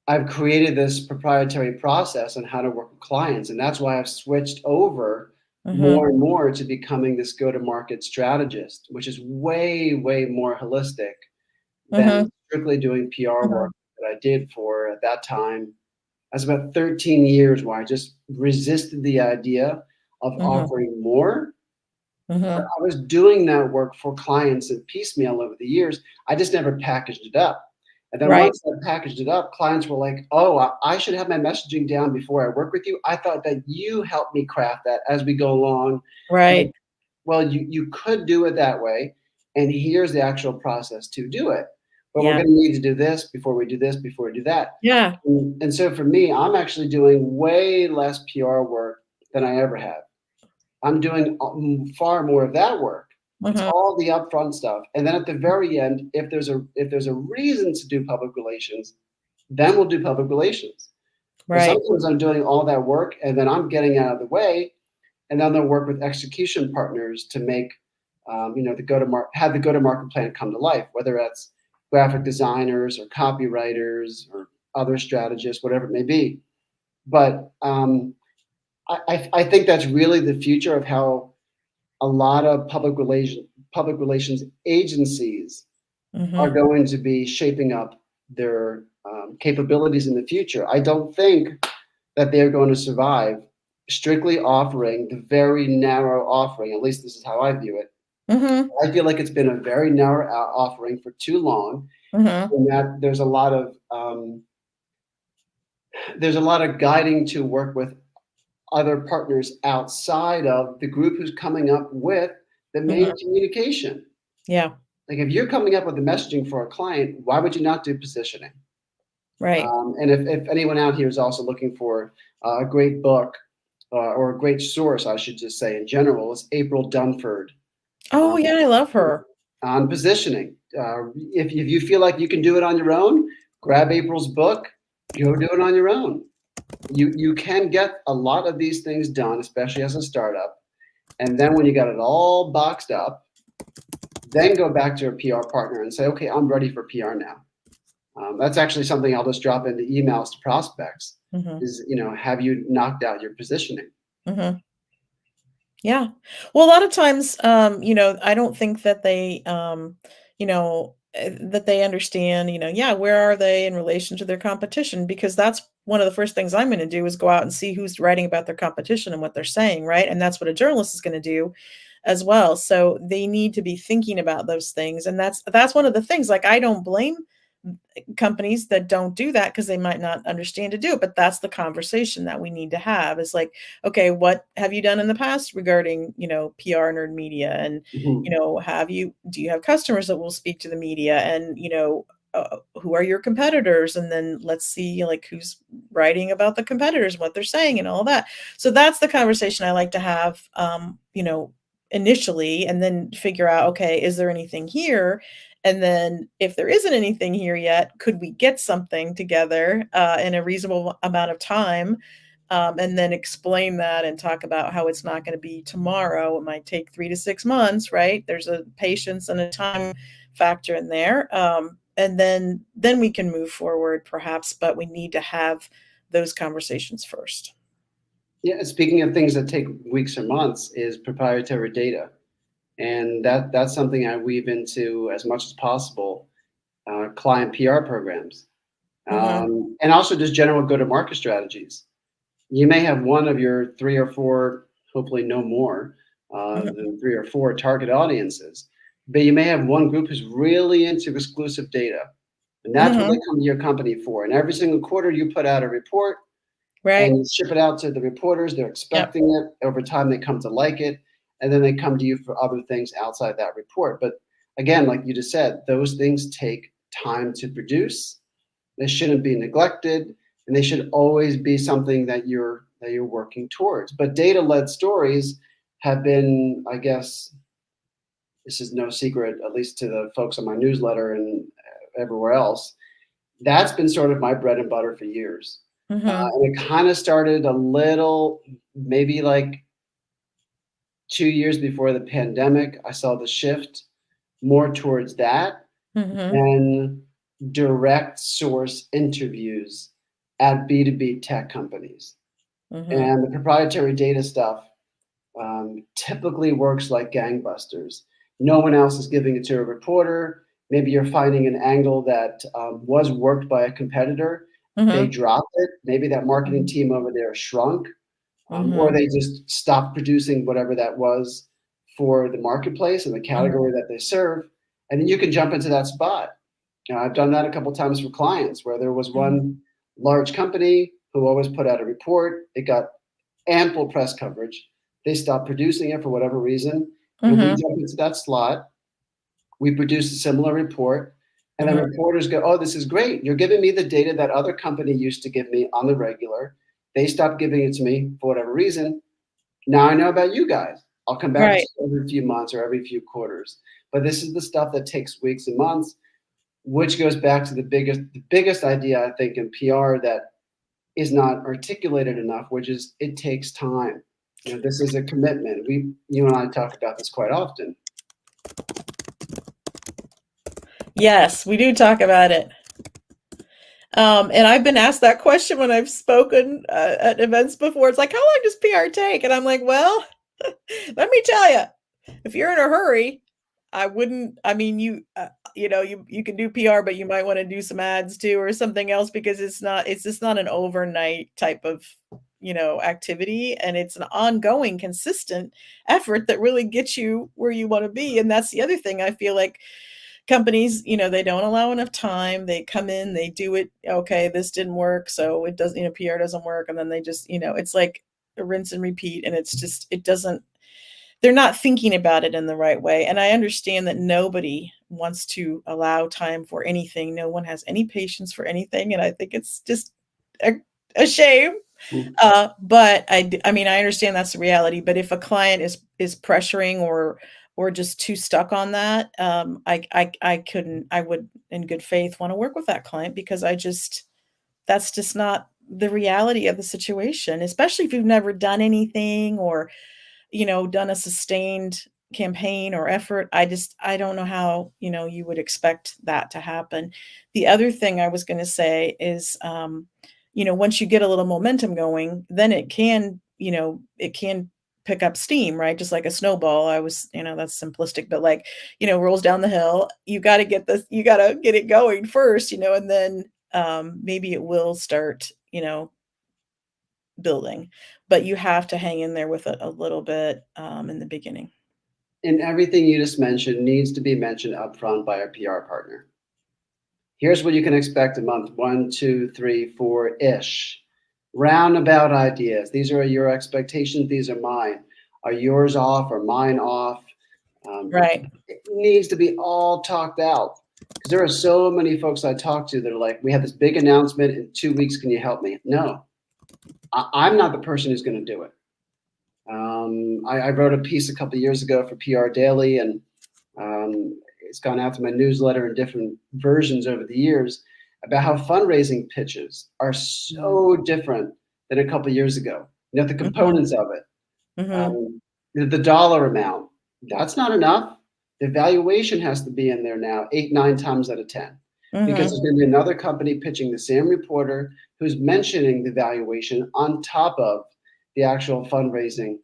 Speaker 2: I've created this proprietary process on how to work with clients. And that's why I've switched over
Speaker 1: Mhm.
Speaker 2: more and more to becoming this go to market strategist, which is way, way more holistic than
Speaker 1: Mhm.
Speaker 2: strictly doing PR work
Speaker 1: Mhm.
Speaker 2: that I did for at that time. That's about 13 years where I just resisted the idea of
Speaker 1: Mhm.
Speaker 2: offering more. But
Speaker 1: Mhm.
Speaker 2: I was doing that work for clients in piecemeal over the years. I just never packaged it up. And then
Speaker 1: Right.
Speaker 2: once I packaged it up, clients were like, "Oh, I should have my messaging down before I work with you. I thought that you helped me craft that as we go along." Like,
Speaker 1: Right.
Speaker 2: well, you could do it that way, and here's the actual process to do it. But we're
Speaker 1: Yeah.
Speaker 2: going to need to do this before we do this, before we do that.
Speaker 1: Yeah.
Speaker 2: And so for me, I'm actually doing way less PR work than I ever have. I'm doing far more of that work. It's
Speaker 1: Mhm.
Speaker 2: all the upfront stuff, and then at the very end, if there's a reason to do public relations, then we'll do public relations. But
Speaker 1: Right.
Speaker 2: sometimes I'm doing all that work, and then I'm getting out of the way, and then they'll work with execution partners to make have the go to market plan come to life, whether that's graphic designers or copywriters or other strategists, whatever it may be. But I think that's really the future of how a lot of public relations agencies are
Speaker 1: Mhm.
Speaker 2: going to be shaping up their capabilities in the future. I don't think that they're going to survive strictly offering the very narrow offering. At least this is how I view it.
Speaker 1: Mhm.
Speaker 2: I feel like it's been a very narrow offering for too long,
Speaker 1: Mhm.
Speaker 2: and that there's a lot of guiding to work with other partners outside of the group who's coming up with the main
Speaker 1: Mhm.
Speaker 2: communication.
Speaker 1: Yeah.
Speaker 2: Like if you're coming up with the messaging for a client, why would you not do positioning?
Speaker 1: Right.
Speaker 2: And if anyone out here is also looking for a great book or a great source, I should just say in general, is April Dunford
Speaker 1: Oh,
Speaker 2: um,
Speaker 1: yeah, I love her.
Speaker 2: on positioning. If you feel like you can do it on your own, grab April's book, go do it on your own. You can get a lot of these things done, especially as a startup. And then when you got it all boxed up, then go back to a PR partner and say, okay, I'm ready for PR now. That's actually something I'll just drop into emails to prospects
Speaker 1: Mhm.
Speaker 2: is, have you knocked out your positioning?
Speaker 1: Mhm. Yeah. Well, a lot of times, I don't think that they, that they understand, yeah, where are they in relation to their competition? Because that's one of the first things I'm going to do is go out and see who's writing about their competition and what they're saying, right? And that's what a journalist is going to do as well. So they need to be thinking about those things, and that's one of the things. Like I don't blame companies that don't do that because they might not understand to do it, but that's the conversation that we need to have is like, okay, what have you done in the past regarding, PR and earned media? And,
Speaker 2: Mhm.
Speaker 1: do you have customers that will speak to the media? And, who are your competitors? And then let's see like who's writing about the competitors, what they're saying and all that. So that's the conversation I like to have, initially, and then figure out, okay, is there anything here? And then if there isn't anything here yet, could we get something together, in a reasonable amount of time? And then explain that and talk about how it's not gonna be tomorrow. It might take 3 to 6 months, right? There's a patience and a time factor in there. And then we can move forward perhaps, but we need to have those conversations first.
Speaker 2: Yeah, speaking of things that take weeks or months, is proprietary data, and that's something I weave into as much as possible. Client PR programs,
Speaker 1: Mhm,
Speaker 2: and also just general go-to-market strategies. You may have one of your 3 or 4, hopefully no more,
Speaker 1: mhm,
Speaker 2: than 3 or 4 target audiences, but you may have one group who's really into exclusive data, and that's what they
Speaker 1: mhm,
Speaker 2: come to your company for, and every single quarter, you put out a report, and
Speaker 1: right.
Speaker 2: you ship it out to the reporters, they're
Speaker 1: Yep.
Speaker 2: expecting it, over time, they come to like it, and then they come to you for other things outside that report, but again, like you just said, those things take time to produce, they shouldn't be neglected, and they should always be something that you're working towards. But data-led stories have been, I guess, this is no secret, at least to the folks on my newsletter and everywhere else. That's been sort of my bread and butter for years,
Speaker 1: Mhm,
Speaker 2: and it kind of started a little, maybe like 2 years before the pandemic. I saw the shift more towards that
Speaker 1: mhm,
Speaker 2: than direct source interviews at B2B tech companies.
Speaker 1: mhm,
Speaker 2: And the proprietary data stuff typically works like gangbusters. No one else is giving it to a reporter. Maybe you're finding an angle that was worked by a competitor. They
Speaker 1: mhm,
Speaker 2: dropped it. Maybe that marketing
Speaker 1: mhm,
Speaker 2: team over there shrunk, or
Speaker 1: mhm,
Speaker 2: they just stopped producing whatever that was for the marketplace and the
Speaker 1: mhm,
Speaker 2: category that they serve. And then you can jump into that spot. I've done that a couple times for clients where there was
Speaker 1: mhm,
Speaker 2: one large company who always put out a report. It got ample press coverage. They stopped producing it for whatever reason, and we
Speaker 1: mhm,
Speaker 2: jump into that slot. We produce a similar report, and then
Speaker 1: mhm,
Speaker 2: reporters go, "Oh, this is great. You're giving me the data that other company used to give me on the regular. They stopped giving it to me for whatever reason. Now I know about you guys. I'll come back to
Speaker 1: right.
Speaker 2: you every few months or every few quarters." But this is the stuff that takes weeks and months, which goes back to the biggest idea I think in PR that is not articulated enough, which is it takes time. This is a commitment. You and I talk about this quite often.
Speaker 1: Yes, we do talk about it. And I've been asked that question when I've spoken at events before. It's like, how long does PR take? And I'm like, well, let me tell you, if you're in a hurry, I wouldn't I mean, you can do PR, but you might wanna do some ads too or something else because it's just not an overnight type of, activity, and it's an ongoing, consistent effort that really gets you where you wanna be, and that's the other thing I feel like companies, they don't allow enough time. They come in, they do it. Okay, this didn't work, so it doesn't, PR doesn't work, and then they just, it's like a rinse and repeat, and it's just it doesn't. They're not thinking about it in the right way. And I understand that nobody wants to allow time for anything. No one has any patience for anything, and I think it's just a, a shame.
Speaker 2: Mm.
Speaker 1: But I mean, I understand that's the reality. But if a client is pressuring or just too stuck on that, I couldn't. I would, in good faith, want to work with that client because that's just not the reality of the situation. Especially if you've never done anything or done a sustained campaign or effort. I don't know how, you would expect that to happen. The other thing I was gonna say is, once you get a little momentum going, then it can pick up steam, right? Just like a snowball. That's simplistic, but like, rolls down the hill. You gotta get it going first, and then maybe it will start, building, but you have to hang in there with it a little bit, in the beginning.
Speaker 2: And everything you just mentioned needs to be mentioned upfront by a PR partner. Here's what you can expect in month one, two, three, four ish. Roundabout ideas. These are your expectations. These are mine. Are yours off or mine off?
Speaker 1: Right.
Speaker 2: It needs to be all talked out because there are so many folks I talk to that are like, we have this big announcement in 2 weeks. Can you help me? No, I'm not the person who's going to do it. I wrote a piece a couple of years ago for PR Daily, and it's gone out to my newsletter in different versions over the years about how fundraising pitches are
Speaker 1: Mhm.
Speaker 2: so different than a couple of years ago. The
Speaker 1: Mhm.
Speaker 2: components of it,
Speaker 1: Mhm.
Speaker 2: um, the dollar amount, that's not enough. The valuation has to be in there now 8, 9 times out of 10 because
Speaker 1: Mhm.
Speaker 2: there's going to be another company pitching the same reporter who's mentioning the valuation on top of the actual fundraising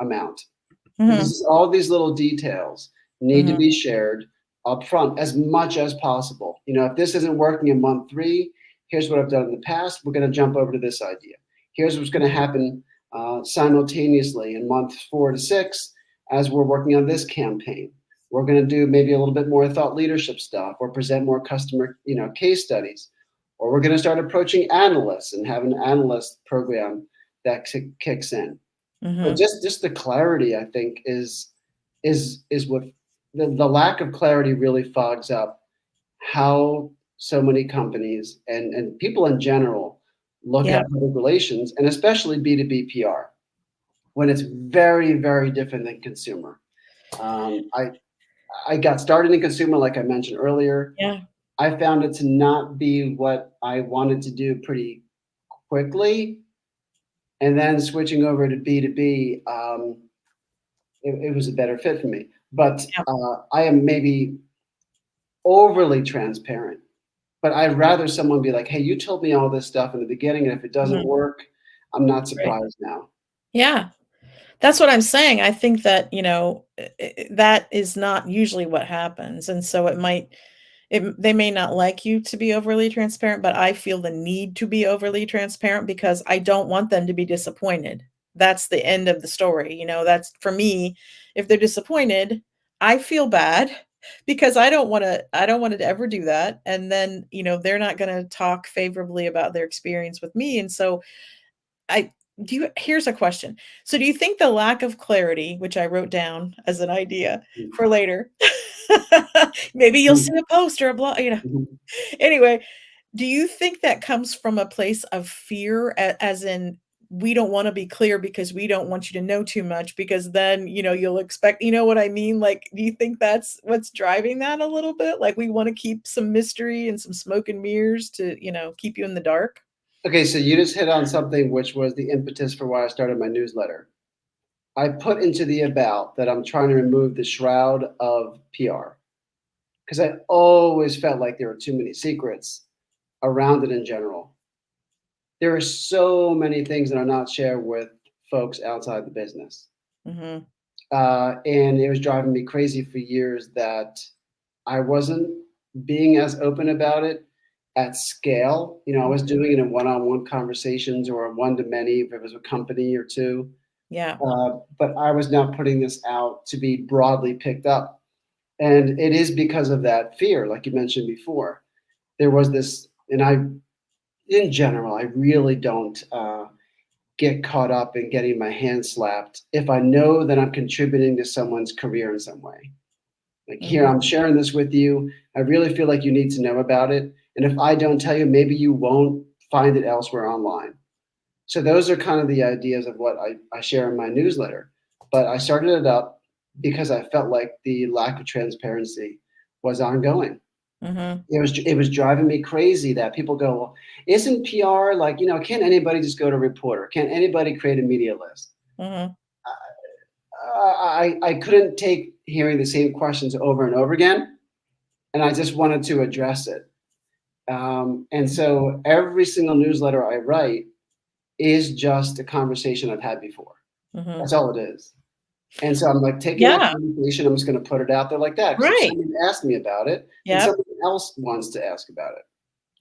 Speaker 2: amount. And this
Speaker 1: Mhm.
Speaker 2: is all these little details need to
Speaker 1: Mhm.
Speaker 2: be shared up front as much as possible. If this isn't working in month 3, here's what I've done in the past. We're going to jump over to this idea. Here's what's going to happen simultaneously in months 4 to 6 as we're working on this campaign. We're going to do maybe a little bit more thought leadership stuff or present more customer, case studies. Or we're going to start approaching analysts and have an analyst program that kicks in. But
Speaker 1: Mhm.
Speaker 2: just the clarity, I think, is what the lack of clarity really fogs up how so many companies and people in general look
Speaker 1: Yeah.
Speaker 2: at public relations and especially B2B PR when it's very, very different than consumer. Um, I I got started in consumer, like I mentioned earlier.
Speaker 1: Yeah.
Speaker 2: I found it to not be what I wanted to do pretty quickly, and then switching over to B2B, it was a better fit for me. But
Speaker 1: Yeah.
Speaker 2: I am maybe overly transparent. But I'd rather someone be like, "Hey, you told me all this stuff in the beginning, and if it doesn't
Speaker 1: Mhm.
Speaker 2: work, I'm not
Speaker 1: Right.
Speaker 2: surprised now."
Speaker 1: Yeah. That's what I'm saying. I think that, that is not usually what happens, and so they may not like you to be overly transparent, but I feel the need to be overly transparent because I don't want them to be disappointed. That's the end of the story, that's for me, if they're disappointed, I feel bad because I don't want to ever do that, and then, they're not gonna talk favorably about their experience with me, and so I do you here's a question. So do you think the lack of clarity, which I wrote down as an idea
Speaker 2: Mm,
Speaker 1: for later, maybe you'll see
Speaker 2: mm,
Speaker 1: a post or a blog,
Speaker 2: mhm.
Speaker 1: anyway, do you think that comes from a place of fear, as in, we don't wanna be clear because we don't want you to know too much because then, you'll expect what I mean? Like, do you think that's what's driving that a little bit? Like, we wanna keep some mystery and some smoke and mirrors to, keep you in the dark?
Speaker 2: Okay, so you just hit on something which was the impetus for why I started my newsletter. I put into the about that I'm trying to remove the shroud of PR because I always felt like there were too many secrets around it in general. There are so many things that are not shared with folks outside the business.
Speaker 1: Mhm.
Speaker 2: And it was driving me crazy for years that I wasn't being as open about it at scale. You know, I was
Speaker 1: Mhm.
Speaker 2: doing it in one-on-one conversations or one to many if it was a company or two.
Speaker 1: Yeah.
Speaker 2: But I was not putting this out to be broadly picked up. And it is because of that fear, like you mentioned before. There was this, and in general, I really don't get caught up in getting my hand slapped if I know that I'm contributing to someone's career in some way. Like, here,
Speaker 1: Mhm.
Speaker 2: I'm sharing this with you. I really feel like you need to know about it. And if I don't tell you, maybe you won't find it elsewhere online. So those are kind of the ideas of what I share in my newsletter. But I started it up because I felt like the lack of transparency was ongoing.
Speaker 1: Mhm.
Speaker 2: It was driving me crazy that people go, well, isn't PR like, can't anybody just go to reporter? Can't anybody create a media list?
Speaker 1: Mhm.
Speaker 2: I couldn't take hearing the same questions over and over again, and I just wanted to address it. And so every single newsletter I write is just a conversation I've had before.
Speaker 1: Mhm.
Speaker 2: That's all it is. And so I'm like taking that
Speaker 1: Yeah.
Speaker 2: conversation, I'm just going to put it out there like that. Because if
Speaker 1: Right.
Speaker 2: somebody asked me about it, then
Speaker 1: Yep.
Speaker 2: somebody else wants to ask about it.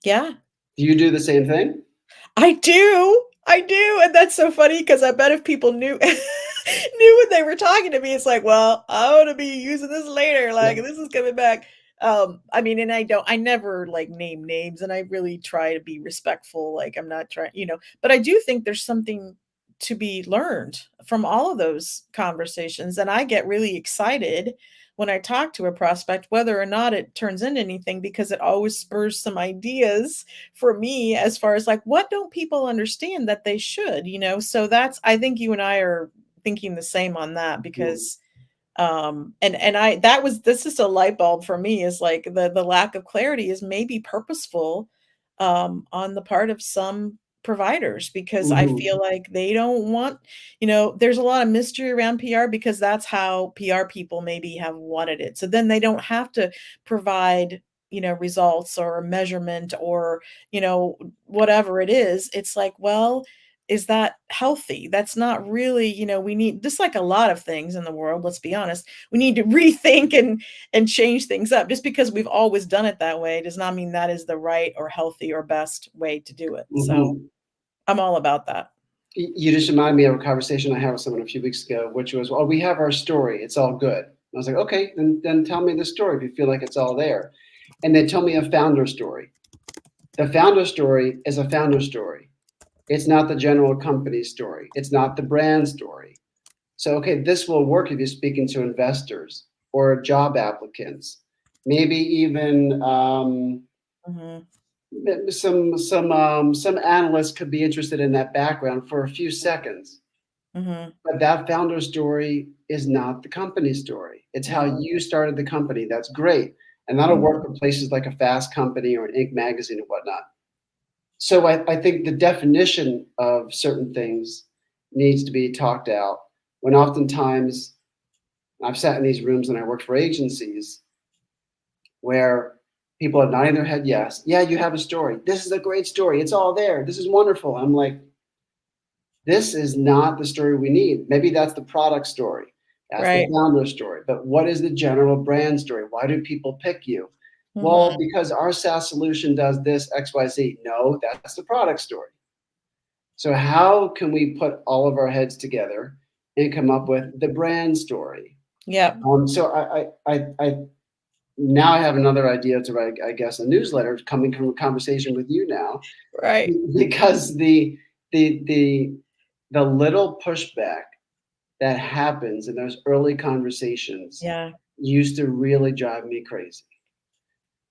Speaker 1: Yeah.
Speaker 2: Do you do the same thing?
Speaker 1: I do. I do, and that's so funny because I bet if people knew knew what they were talking to me, it's like, well, I want to be using this later.
Speaker 2: Yeah.
Speaker 1: Like this is coming back. I mean, and I never like name names, and I really try to be respectful. Like I'm not trying, but I do think there's something to be learned from all of those conversations, and I get really excited when I talk to a prospect, whether or not it turns into anything, because it always spurs some ideas for me as far as like what don't people understand that they should, so that's, I think you and I are thinking the same on that,
Speaker 2: Mm.
Speaker 1: because and I that was this is a light bulb for me, is like the lack of clarity is maybe purposeful on the part of some providers, because I
Speaker 2: Mhm.
Speaker 1: feel like they don't want, there's a lot of mystery around PR because that's how PR people maybe have wanted it. So then they don't have to provide, results or measurement or, whatever it is. It's like, well, is that healthy? That's not really, we need, just like a lot of things in the world, let's be honest, we need to rethink and change things up. Just because we've always done it that way does not mean that is the right or healthy or best way to do it. So
Speaker 2: Mhm.
Speaker 1: I'm all about that.
Speaker 2: You just reminded me of a conversation I had with someone a few weeks ago, which was, "Well, we have our story. It's all good." I was like, "Okay, then tell me the story if you feel like it's all there." And they told me a founder story. The founder story is a founder story. It's not the general company story. It's not the brand story. So, okay, this will work if you're speaking to investors or job applicants, maybe even
Speaker 1: Mhm,
Speaker 2: some analysts could be interested in that background for a few seconds.
Speaker 1: mhm,
Speaker 2: But that founder story is not the company story. It's how
Speaker 1: mhm,
Speaker 2: you started the company. That's great. And that'll work
Speaker 1: mhm,
Speaker 2: for places like a Fast Company or an Inc. magazine and whatnot. So I think the definition of certain things needs to be talked out when oftentimes I've sat in these rooms and I worked for agencies where people are nodding their head, yes, yeah, you have a story. This is a great story. It's all there. This is wonderful. I'm like, this is not the story we need. Maybe that's the product story. That's the
Speaker 1: right,
Speaker 2: founder story. But what is the general brand story? Why do people pick you? Well,
Speaker 1: mhm,
Speaker 2: because our SaaS solution does this XYZ. No, that's the product story. So how can we put all of our heads together and come up with the brand story?
Speaker 1: yep,
Speaker 2: So I now I have another idea to write, I guess, a newsletter coming from a conversation with you now,
Speaker 1: right,
Speaker 2: because the the the little pushback that happens in those early conversations
Speaker 1: yeah,
Speaker 2: used to really drive me crazy.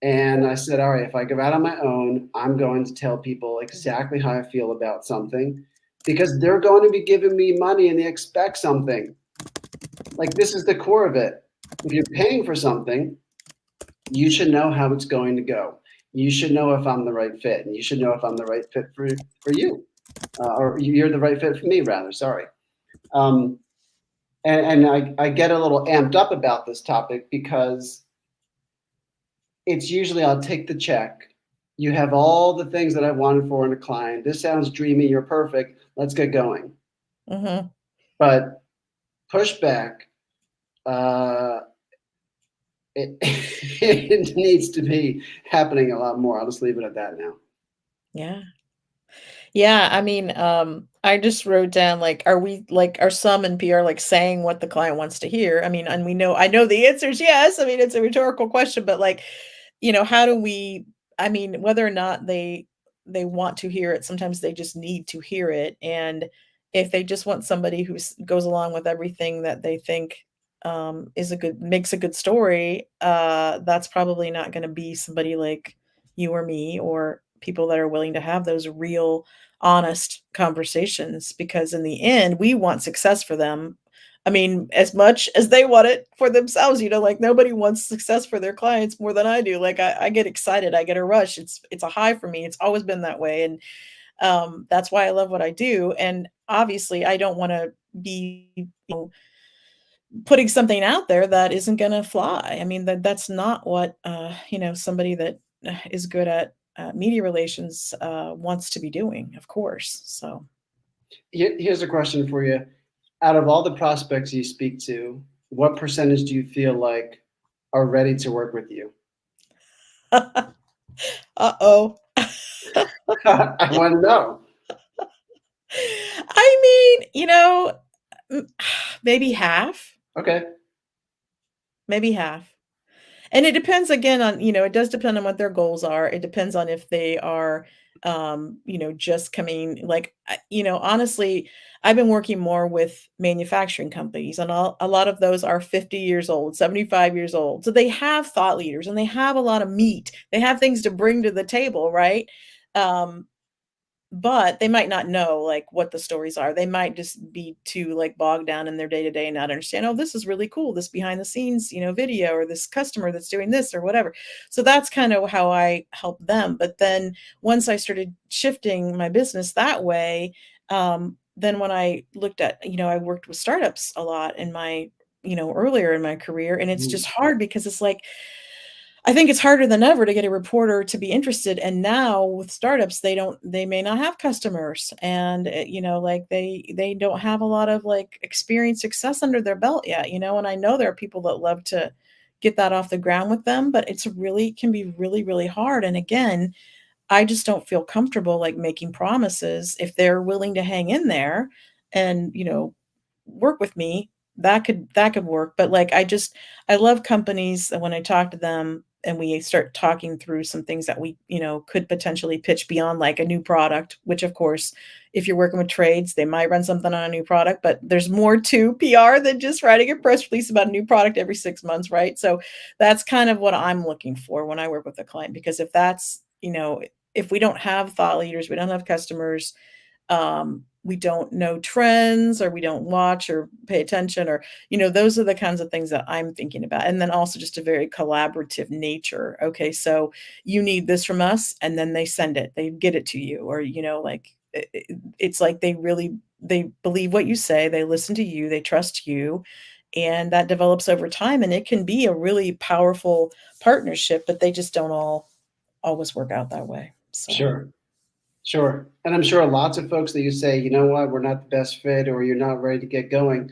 Speaker 2: And I said, all right, if I go out on my own, I'm going to tell people exactly how I feel about something because they're going to be giving me money and they expect something. Like, this is the core of it. If you're paying for something, you should know how it's going to go. You should know if I'm the right fit, and you should know if I'm the right fit for you, or you're the right fit for me, rather. Sorry. Um, and I get a little amped up about this topic because it's usually I'll take the check. You have all the things that I wanted for in a client. This sounds dreamy. You're perfect. Let's get going.
Speaker 1: mhm,
Speaker 2: But pushback. Uh, it, it needs to be happening a lot more. I'll just leave it at that now.
Speaker 1: Yeah. Yeah, I mean, I just wrote down like, are some in PR like saying what the client wants to hear? I mean, and I know the answer is yes. I mean, it's a rhetorical question, but like, how do we, I mean, whether or not they want to hear it, sometimes they just need to hear it. And if they just want somebody who goes along with everything that they think makes a good story, that's probably not going to be somebody like you or me, or people that are willing to have those real honest conversations, because in the end we want success for them. I mean, as much as they want it for themselves, like nobody wants success for their clients more than I do. Like I get excited, I get a rush. It's a high for me. It's always been that way. And that's why I love what I do. And obviously I don't want to be, putting something out there that isn't going to fly. I mean, that's not what, somebody that is good at media relations wants to be doing, of course. So,
Speaker 2: Here's a question for you. Out of all the prospects you speak to, what percentage do you feel like are ready to work with you?
Speaker 1: uh-oh.
Speaker 2: I want to know.
Speaker 1: I mean, maybe half,
Speaker 2: Okay.
Speaker 1: maybe half. And it depends again on, it does depend on what their goals are. It depends on if they are, just coming like, honestly, I've been working more with manufacturing companies, and a lot of those are 50 years old, 75 years old. So they have thought leaders and they have a lot of meat. They have things to bring to the table, right? Um, but they might not know, like, what the stories are. They might just be too, like, bogged down in their day-to-day and not understand, "Oh, this is really cool, this behind the scenes, video, or this customer that's doing this," or whatever. So that's kind of how I help them. But then once I started shifting my business that way, then when I looked at, I worked with startups a lot in my, earlier in my career, and it's just
Speaker 2: Mm.
Speaker 1: hard because it's like, I think it's harder than ever to get a reporter to be interested, and now with startups, they may not have customers, and, like, they don't have a lot of, like, experience, success under their belt yet, and I know there are people that love to get that off the ground with them, but it's really can be really, really hard. And again, I just don't feel comfortable, like, making promises. If they're willing to hang in there and, work with me, that could work. But, like, I love companies that when I talk to them and we start talking through some things that we, could potentially pitch beyond, like, a new product, which, of course, if you're working with trades, they might run something on a new product, but there's more to PR than just writing a press release about a new product every 6 months, right? So, that's kind of what I'm looking for when I work with a client, because if that's, if we don't have thought leaders, we don't have customers, we don't know trends, or we don't watch or pay attention, or, those are the kinds of things that I'm thinking about. And then also just a very collaborative nature. Okay, so you need this from us, and then they send it, they get it to you, or, like, it's like they believe what you say, they listen to you, they trust you, and that develops over time, and it can be a really powerful partnership, but they just don't all always work out that way. So,
Speaker 2: Sure. Sure. And I'm sure lots of folks that you say, you know what, we're not the best fit or you're not ready to get going,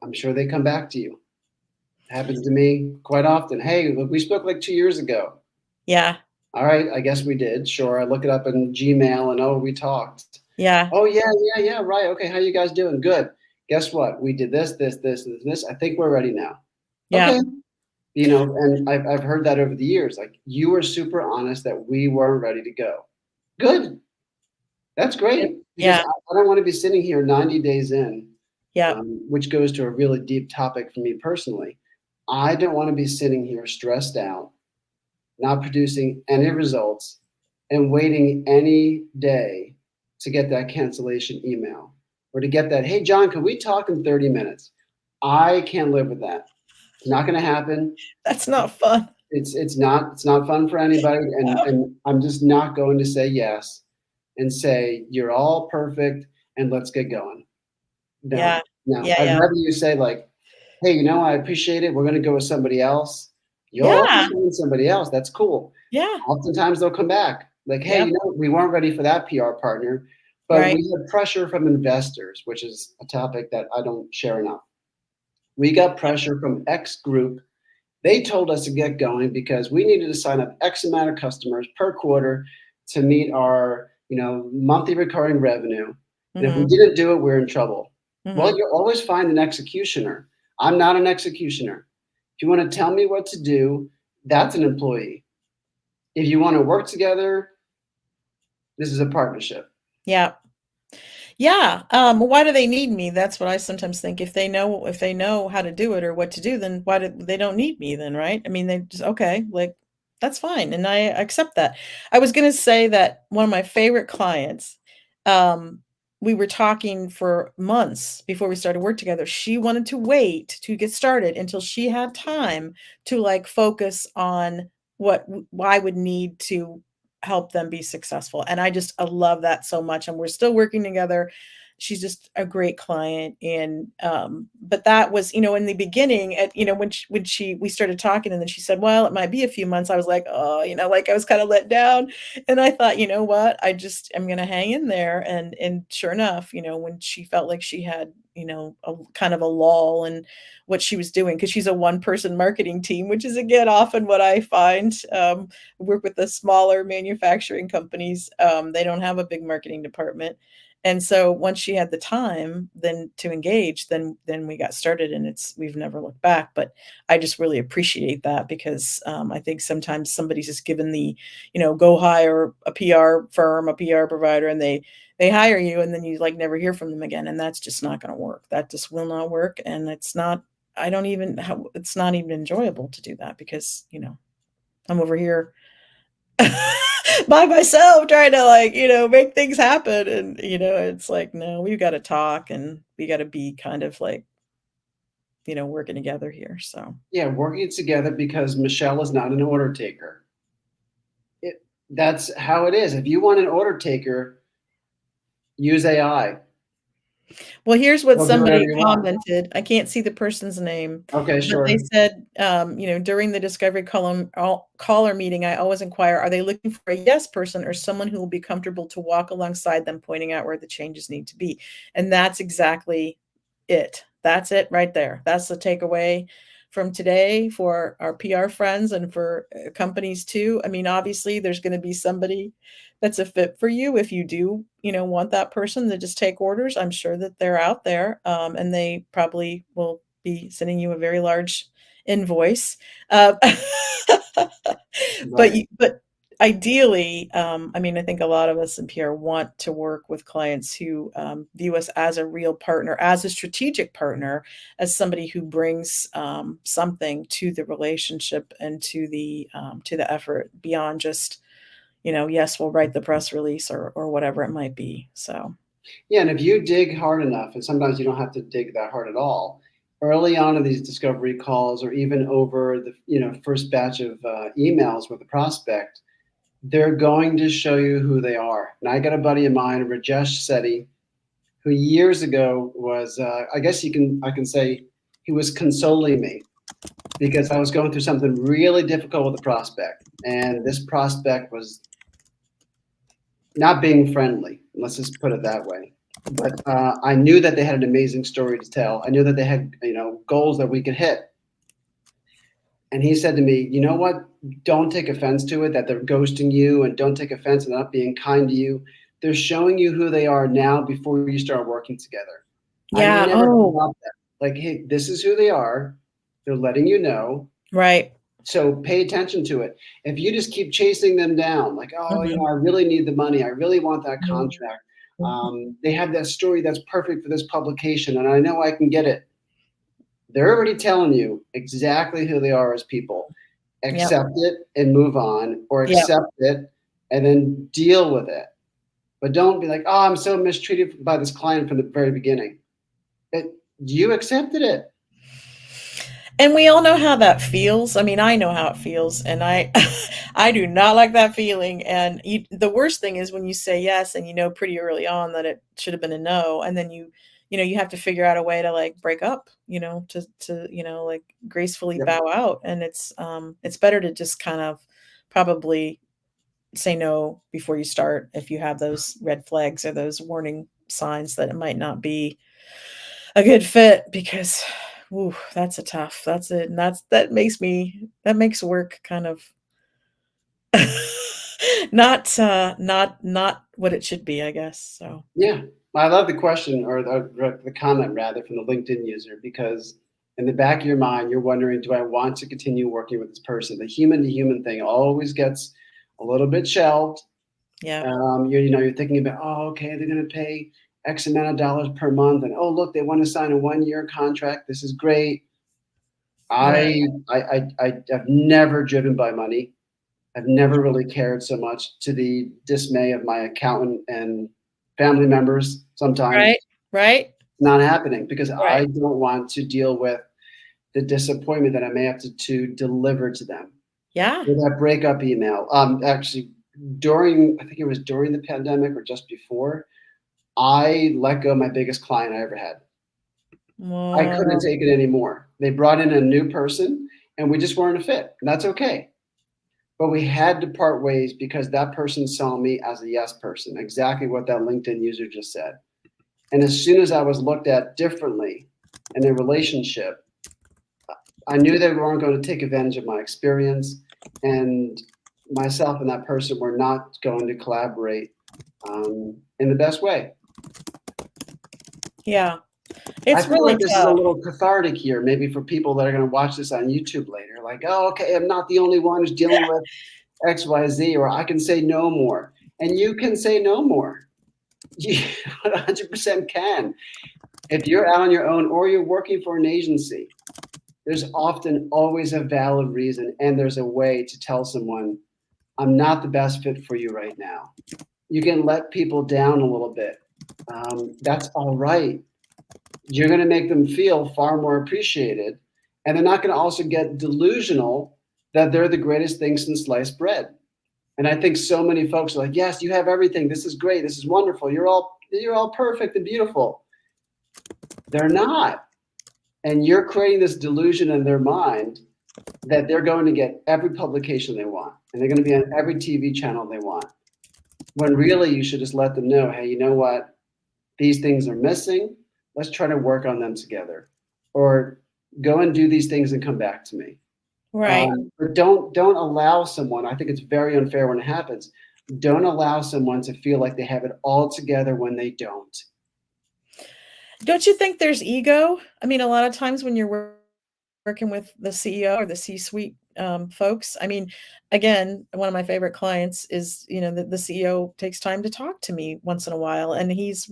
Speaker 2: I'm sure they come back to you. Happens to me quite often. Hey, look, we spoke like 2 years ago.
Speaker 1: yeah,
Speaker 2: All right, I guess we did. Sure. I look it up in Gmail and oh, we talked.
Speaker 1: yeah,
Speaker 2: Oh yeah, yeah, right. Okay, how you guys doing? Good. Guess what? We did this. I think we're ready now.
Speaker 1: yeah,
Speaker 2: Okay. And I've heard that over the years. Like you were super honest that we weren't ready to go. Good. That's
Speaker 1: yep,
Speaker 2: great because
Speaker 1: yeah,
Speaker 2: I don't want to be sitting here 90 days in,
Speaker 1: yep,
Speaker 2: which goes to a really deep topic for me personally. I don't want to be sitting here stressed out, not producing any results, and waiting any day to get that cancellation email or to get that, hey, John, can we talk in 30 minutes? I can't live with that. It's not going to happen.
Speaker 1: that's not fun.
Speaker 2: It's not fun for anybody, and I'm just not going to say yes and say you're all perfect and let's get going. No,
Speaker 1: Yeah,
Speaker 2: no.
Speaker 1: yeah,
Speaker 2: I'd
Speaker 1: yeah,
Speaker 2: rather you say like, hey, I appreciate it. We're going to go with somebody else. You'll always
Speaker 1: yeah,
Speaker 2: find somebody else. That's cool.
Speaker 1: yeah,
Speaker 2: Oftentimes they'll come back like, hey,
Speaker 1: yep,
Speaker 2: we weren't ready for that PR partner, but
Speaker 1: right,
Speaker 2: we had pressure from investors, which is a topic that I don't share enough. We got pressure from X group. They told us to get going because we needed to sign up X amount of customers per quarter to meet our, monthly recurring revenue. And if we
Speaker 1: Mhm.
Speaker 2: didn't do it, we're in trouble. Well,
Speaker 1: Mhm.
Speaker 2: you'll always find an executioner. I'm not an executioner. If you want to tell me what to do, that's an employee. If you want to work together, this is a partnership.
Speaker 1: Yeah. Yeah, why do they need me? That's what I sometimes think. If they know how to do it or what to do, then why do they don't need me then, right? I mean, they just okay, like that's fine, and I accept that. I was gonna say that one of my favorite clients, um, we were talking for months before we started work together. She wanted to wait to get started until she had time to like focus on I would need to help them be successful. And I love that so much. And we're still working together. She's just a great client. And but that was, in the beginning, at when we started talking, and then she said, well, it might be a few months. I was like, oh, like I was kind of let down. And I thought, you know what? I just am gonna hang in there. And sure enough, when she felt like she had, a kind of a lull in what she was doing, because she's a one person marketing team, which is again often what I find. Work with the smaller manufacturing companies. They don't have a big marketing department. And so once she had the time then to engage, then we got started, and we've never looked back. But I just really appreciate that because I think sometimes somebody's just given the, go hire a PR firm, a PR provider, and they hire you, and then you like never hear from them again. And that's just not going to work. That just will not work. And I don't even, it's not even enjoyable to do that because, I'm over here by myself trying to like, make things happen. And, it's like, no, we've got to talk and we got to be kind of like, working together here. So,
Speaker 2: Yeah, working together because Michelle is not an order taker. That's how it is. If you want an order taker, use AI.
Speaker 1: well, here's what
Speaker 2: They'll do whatever
Speaker 1: somebody
Speaker 2: you want.
Speaker 1: commented. I can't see the person's name,
Speaker 2: Okay,
Speaker 1: but they
Speaker 2: sure.
Speaker 1: said, during the discovery caller meeting, I always inquire, are they looking for a yes person or someone who will be comfortable to walk alongside them, pointing out where the changes need to be? And that's exactly it. That's it right there. That's the takeaway from today for our PR friends and for companies too. I mean, obviously, there's going to be somebody that's a fit for you if you do, want that person to just take orders. I'm sure that they're out there, and they probably will be sending you a very large invoice. Uh,
Speaker 2: Right.
Speaker 1: but ideally, I mean, I think a lot of us in PR want to work with clients who view us as a real partner, as a strategic partner, as somebody who brings something to the relationship and to the effort beyond just, yes, we'll write the press release or whatever it might be. So,
Speaker 2: Yeah, and if you dig hard enough, and sometimes you don't have to dig that hard at all, early on in these discovery calls, or even over the first batch of emails with a prospect, they're going to show you who they are. And I got a buddy of mine, Rajesh Sethi, who years ago was, I guess I can say, he was consoling me because I was going through something really difficult with a prospect, and this prospect was not being friendly. Let's just put it that way. But I knew that they had an amazing story to tell. I knew that they had goals that we could hit. And he said to me, "You know what? Don't take offense to it that they're ghosting you, and don't take offense to not being kind to you. They're showing you who they are now before you start working together." I
Speaker 1: yeah.
Speaker 2: never
Speaker 1: Oh,
Speaker 2: thought that. Like, hey, this is who they are. They're letting you know.
Speaker 1: right.
Speaker 2: So pay attention to it. If you just keep chasing them down, like, oh,
Speaker 1: Mhm,
Speaker 2: I really need the money. I really want that
Speaker 1: mhm,
Speaker 2: contract.
Speaker 1: mhm.
Speaker 2: They have that story that's perfect for this publication, and I know I can get it. They're already telling you exactly who they are as people.
Speaker 1: Yep.
Speaker 2: Accept it and move on, or
Speaker 1: Yep.
Speaker 2: accept it and then deal with it. But don't be like, oh, I'm so mistreated by this client from the very beginning. You accepted it.
Speaker 1: And we all know how that feels. I mean, I know how it feels, and I I do not like that feeling. And the worst thing is when you say yes and you know pretty early on that it should have been a no, and then you have to figure out a way to like break up, to like gracefully
Speaker 2: Yep.
Speaker 1: bow out. And it's better to just kind of probably say no before you start if you have those red flags or those warning signs that it might not be a good fit because Ooh, that's a tough. That's it. And that makes work kind of not what it should be, I guess. So,
Speaker 2: Yeah. I love the question or the comment rather from the LinkedIn user because in the back of your mind, you're wondering, do I want to continue working with this person? The human to human thing always gets a little bit shelved.
Speaker 1: yeah.
Speaker 2: You're thinking about, oh, okay, they're going to pay X amount of dollars per month. And oh, look, they want to sign a 1 year contract. This is great.
Speaker 1: Right.
Speaker 2: I've never driven by money. I've never really cared so much to the dismay of my accountant and family members sometimes.
Speaker 1: Right. Right.
Speaker 2: Not happening because
Speaker 1: Right.
Speaker 2: I don't want to deal with the disappointment that I may have to deliver to them.
Speaker 1: Yeah.
Speaker 2: Or that breakup email. Actually, I think it was during the pandemic or just before, I let go of my biggest client I ever had. I couldn't
Speaker 1: Well,
Speaker 2: take it anymore. They brought in a new person and we just weren't a fit. And that's okay. But we had to part ways because that person saw me as a yes person, exactly what that LinkedIn user just said. And as soon as I was looked at differently in a relationship, I knew they weren't going to take advantage of my experience, and myself and that person were not going to collaborate in the best way.
Speaker 1: yeah.
Speaker 2: I
Speaker 1: It's
Speaker 2: feel like
Speaker 1: really
Speaker 2: this is a
Speaker 1: tough.
Speaker 2: little cathartic here, maybe for people that are going to watch this on YouTube later. Like, oh, okay, I'm not the only one who's dealing with XYZ, or I can say no more. And you can say no more. You 100% can. If you're out on your own or you're working for an agency, there's often always a valid reason and there's a way to tell someone, I'm not the best fit for you right now. You can let people down a little bit. That's all right. You're going to make them feel far more appreciated. And they're not going to also get delusional that they're the greatest thing since sliced bread. And I think so many folks are like, yes, you have everything. This is great. This is wonderful. You're all perfect and beautiful. They're not. And you're creating this delusion in their mind that they're going to get every publication they want and they're going to be on every TV channel they want. When really you should just let them know, hey, you know what? These things are missing. Let's try to work on them together. Or go and do these things and come back to me.
Speaker 1: Right.
Speaker 2: But don't allow someone. I think it's very unfair when it happens. Don't allow someone to feel like they have it all together when they don't.
Speaker 1: Don't you think there's ego? I mean, a lot of times when you're working with the CEO or the C-suite, folks, I mean, again, one of my favorite clients is, the CEO takes time to talk to me once in a while, and he's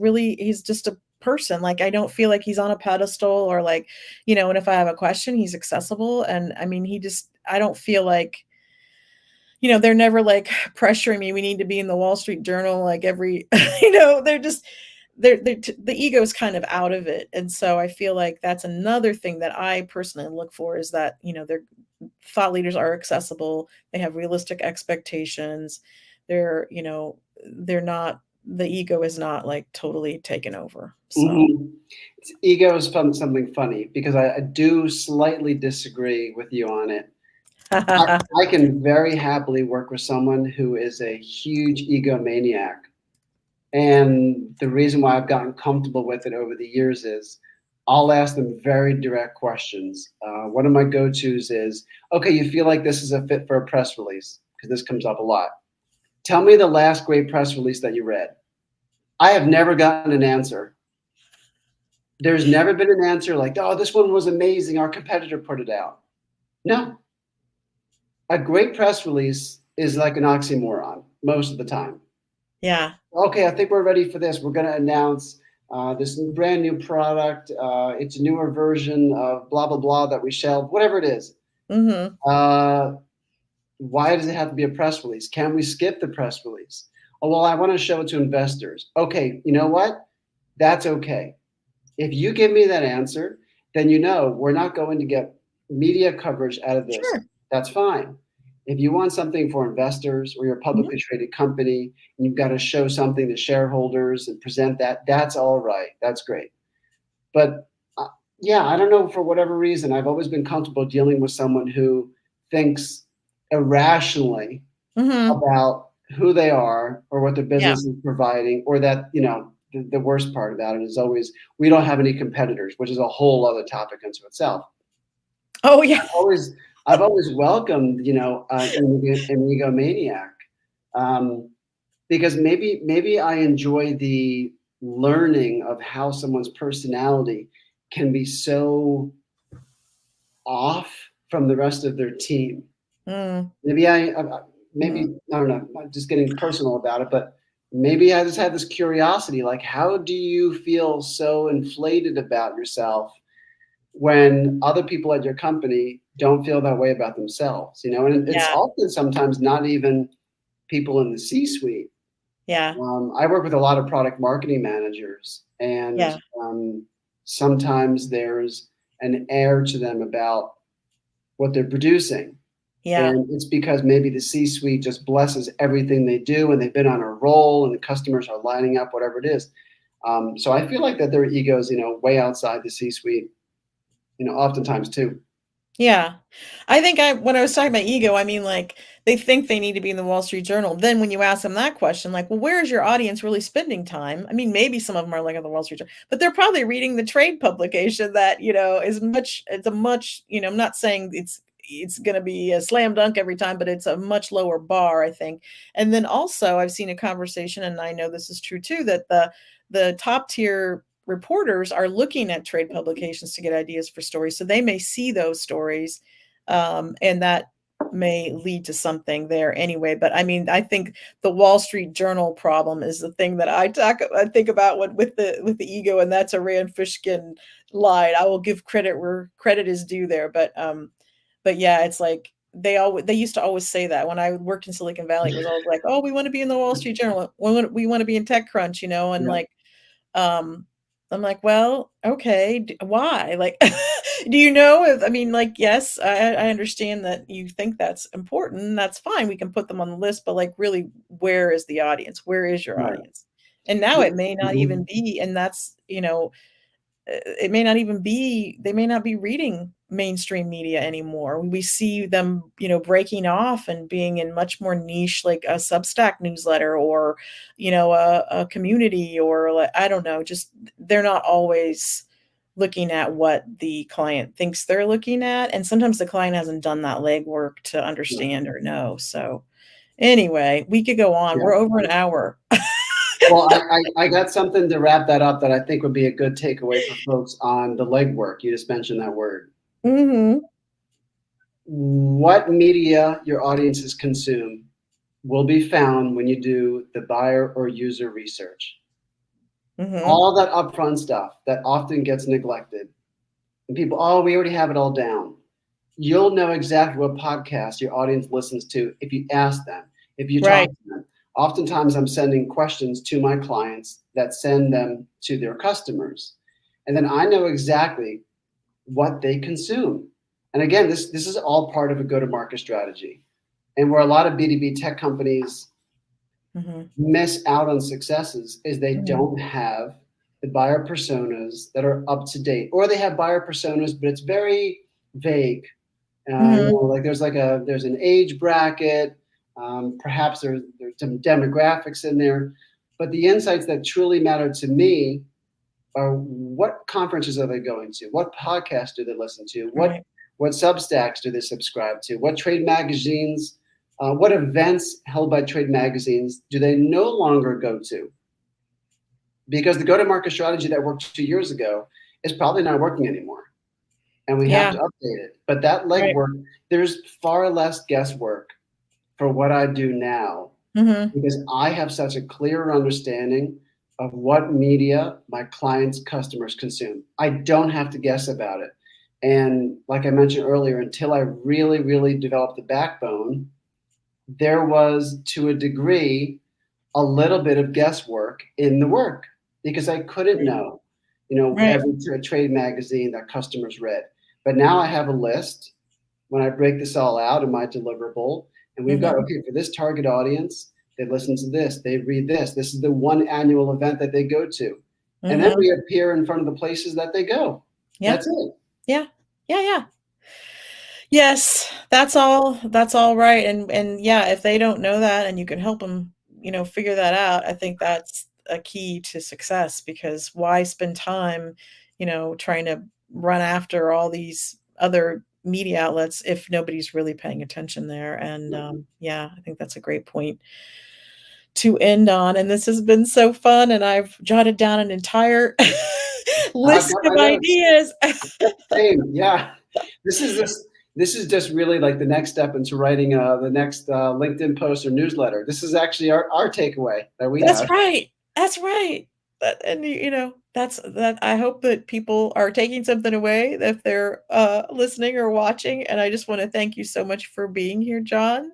Speaker 1: just a person, like, I don't feel like he's on a pedestal or like, and if I have a question, he's accessible, and I mean, I don't feel like, they're never like pressuring me. We need to be in the Wall Street Journal like every, they're just the ego is kind of out of it. And so I feel like that's another thing that I personally look for is that, their thought leaders are accessible. They have realistic expectations. They're not, the ego is not like totally taken over. So,
Speaker 2: Mm-hmm. Ego is something funny because I do slightly disagree with you on it. I, I can very happily work with someone who is a huge egomaniac. And the reason why I've gotten comfortable with it over the years is I'll ask them very direct questions. One of my go tos is, okay, you feel like this is a fit for a press release? Because this comes up a lot. Tell me the last great press release that you read. I have never gotten an answer. There's never been an answer like, oh, this one was amazing. Our competitor put it out. No, a great press release is like an oxymoron most of the time.
Speaker 1: yeah.
Speaker 2: Okay, I think we're ready for this. We're going to announce this brand new product. It's a newer version of blah, blah, blah that we shelved, whatever it is.
Speaker 1: Mhm.
Speaker 2: Uh, why does it have to be a press release? Can we skip the press release? Oh, well, I want to show it to investors. Okay, you know what? That's okay. If you give me that answer, then we're not going to get media coverage out of this.
Speaker 1: Sure.
Speaker 2: That's fine. If you want something for investors or you're a
Speaker 1: Mhm.
Speaker 2: publicly traded company and you've got to show something to shareholders and present that, that's all right. That's great. But yeah, I don't know, for whatever reason, I've always been comfortable dealing with someone who thinks irrationally
Speaker 1: Mhm.
Speaker 2: about who they are or what their
Speaker 1: Yeah.
Speaker 2: business is providing or that, the worst part about it is always we don't have any competitors, which is a whole other topic unto itself.
Speaker 1: Oh, yeah.
Speaker 2: I've always I've always welcomed, an egomaniac, um, because maybe I enjoy the learning of how someone's personality can be so off from the rest of their team.
Speaker 1: Mm,
Speaker 2: Maybe
Speaker 1: mhm.
Speaker 2: maybe I don't know. I'm just getting personal about it, but maybe I just had this curiosity, like, how do you feel so inflated about yourself when other people at your company don't feel that way about themselves? And it's
Speaker 1: Yeah,
Speaker 2: often sometimes not even people in the C-suite.
Speaker 1: yeah,
Speaker 2: I work with a lot of product marketing managers, and
Speaker 1: yeah,
Speaker 2: sometimes there's an air to them about what they're producing.
Speaker 1: yeah.
Speaker 2: And it's because maybe the C-suite just blesses everything they do, and they've been on a roll, and the customers are lining up, whatever it is. So I feel like that their egos, way outside the C-suite, oftentimes too.
Speaker 1: Yeah. I think when I was talking about ego, I mean, like, they think they need to be in the Wall Street Journal. Then when you ask them that question, like, well, where is your audience really spending time? I mean, maybe some of them are like on the Wall Street Journal, but they're probably reading the trade publication that, it's a much, I'm not saying it's going to be a slam dunk every time, but it's a much lower bar, I think. And then also I've seen a conversation, and I know this is true too, that the top tier reporters are looking at trade publications to get ideas for stories. So they may see those stories, and that may lead to something there anyway. But I mean, I think the Wall Street Journal problem is the thing that I think about with the ego, and that's a Rand Fishkin line. I will give credit where credit is due there, but yeah, it's like they used to always say that when I worked in Silicon Valley. It was always like, oh, we want to be in the Wall Street Journal, we want to be in TechCrunch, and
Speaker 2: Yeah,
Speaker 1: like um, I'm like, "Well, okay, why?" Like, do you know if I mean, like, yes, I understand that you think that's important, that's fine, we can put them on the list, but, like, really, where is the audience? Where is your
Speaker 2: right.
Speaker 1: audience? And now
Speaker 2: Yeah,
Speaker 1: it may not even
Speaker 2: mhm,
Speaker 1: be, and that's, it may not even be they may not be reading mainstream media anymore. We see them, breaking off and being in much more niche, like a Substack newsletter or, a community or like, I don't know, just they're not always looking at what the client thinks they're looking at. And sometimes the client hasn't done that legwork to
Speaker 2: yeah,
Speaker 1: understand or know. So anyway, we could go on.
Speaker 2: yeah.
Speaker 1: We're over an hour.
Speaker 2: Well, I got something to wrap that up that I think would be a good takeaway for folks on the legwork. You just mentioned that word.
Speaker 1: Mhm.
Speaker 2: What media your audiences consume will be found when you do the buyer or user research.
Speaker 1: Mhm.
Speaker 2: All that upfront stuff that often gets neglected, and people, oh, we already have it all down. You'll know exactly what podcast your audience listens to if you ask them, if you talk
Speaker 1: Right.
Speaker 2: to them. Oftentimes, I'm sending questions to my clients that send them to their customers. And then I know exactly what they consume. And again, this is all part of a go to market strategy. And where a lot of B2B tech companies
Speaker 1: Mhm.
Speaker 2: miss out on successes is they
Speaker 1: Mhm.
Speaker 2: don't have the buyer personas that are up to date, or they have buyer personas, but it's very vague.
Speaker 1: Mhm.
Speaker 2: Like there's an age bracket, perhaps there's some demographics in there, but the insights that truly matter to me are what conferences are they going to, what podcasts do they listen to, what
Speaker 1: Right.
Speaker 2: what Substacks do they subscribe to, what trade magazines, what events held by trade magazines do they no longer go to, because the go-to-market strategy that worked 2 years ago is probably not working anymore, and we have
Speaker 1: Yeah.
Speaker 2: to update it. But that
Speaker 1: Right.
Speaker 2: legwork, there's far less guesswork for what I do now
Speaker 1: Mhm.
Speaker 2: because I have such a clearer understanding of what media my clients' customers consume. I don't have to guess about it. And like I mentioned earlier, until I really, really developed the backbone, there was to a degree a little bit of guesswork in the work because I couldn't
Speaker 1: Right.
Speaker 2: know,
Speaker 1: Right.
Speaker 2: every trade magazine that customers read. But now I have a list when I break this all out in my deliverable, and we've got,
Speaker 1: Mhm.
Speaker 2: okay, for this target audience, they listen to this, they read this. This is the one annual event that they go to. And then
Speaker 1: Mhm.
Speaker 2: we appear in front of the places that they go.
Speaker 1: Yeah.
Speaker 2: That's it.
Speaker 1: Yeah. Yeah, yeah. Yes, that's all right, and yeah, if they don't know that and you can help them, figure that out, I think a key to success, because why spend time, trying to run after all these other media outlets if nobody's really paying attention there? And
Speaker 2: Mhm.
Speaker 1: yeah, I think that's a great point to end on. And this has been so fun, and I've jotted down an entire
Speaker 2: I've
Speaker 1: list
Speaker 2: got
Speaker 1: of
Speaker 2: my notes.
Speaker 1: ideas.
Speaker 2: Same, yeah. This is just really like the next step into writing, the next, LinkedIn post or newsletter. This is actually our takeaway that we
Speaker 1: That's
Speaker 2: have.
Speaker 1: right. That's right. And that's that. I hope that people are taking something away if they're listening or watching. And I just want to thank you so much for being here, John.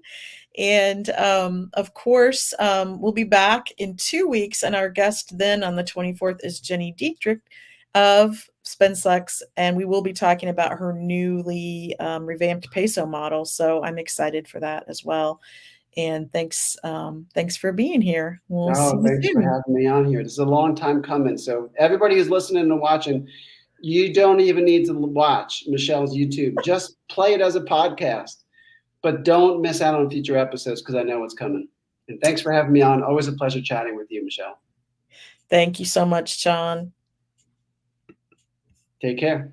Speaker 1: And of course, we'll be back in 2 weeks. And our guest then on the 24th is Jenny Dietrich of Spenslex. And we will be talking about her newly revamped peso model. So I'm excited for that as well. And thanks for being here. We'll see
Speaker 2: Oh,
Speaker 1: you
Speaker 2: thanks for
Speaker 1: soon.
Speaker 2: having me on here. This is a long time coming. So everybody who's listening and watching, you don't even need to watch Michelle's YouTube. Just play it as a podcast, but don't miss out on future episodes because I know what's coming. And thanks for having me on. Always a pleasure chatting with you, Michelle.
Speaker 1: Thank you so much, John.
Speaker 2: Take care.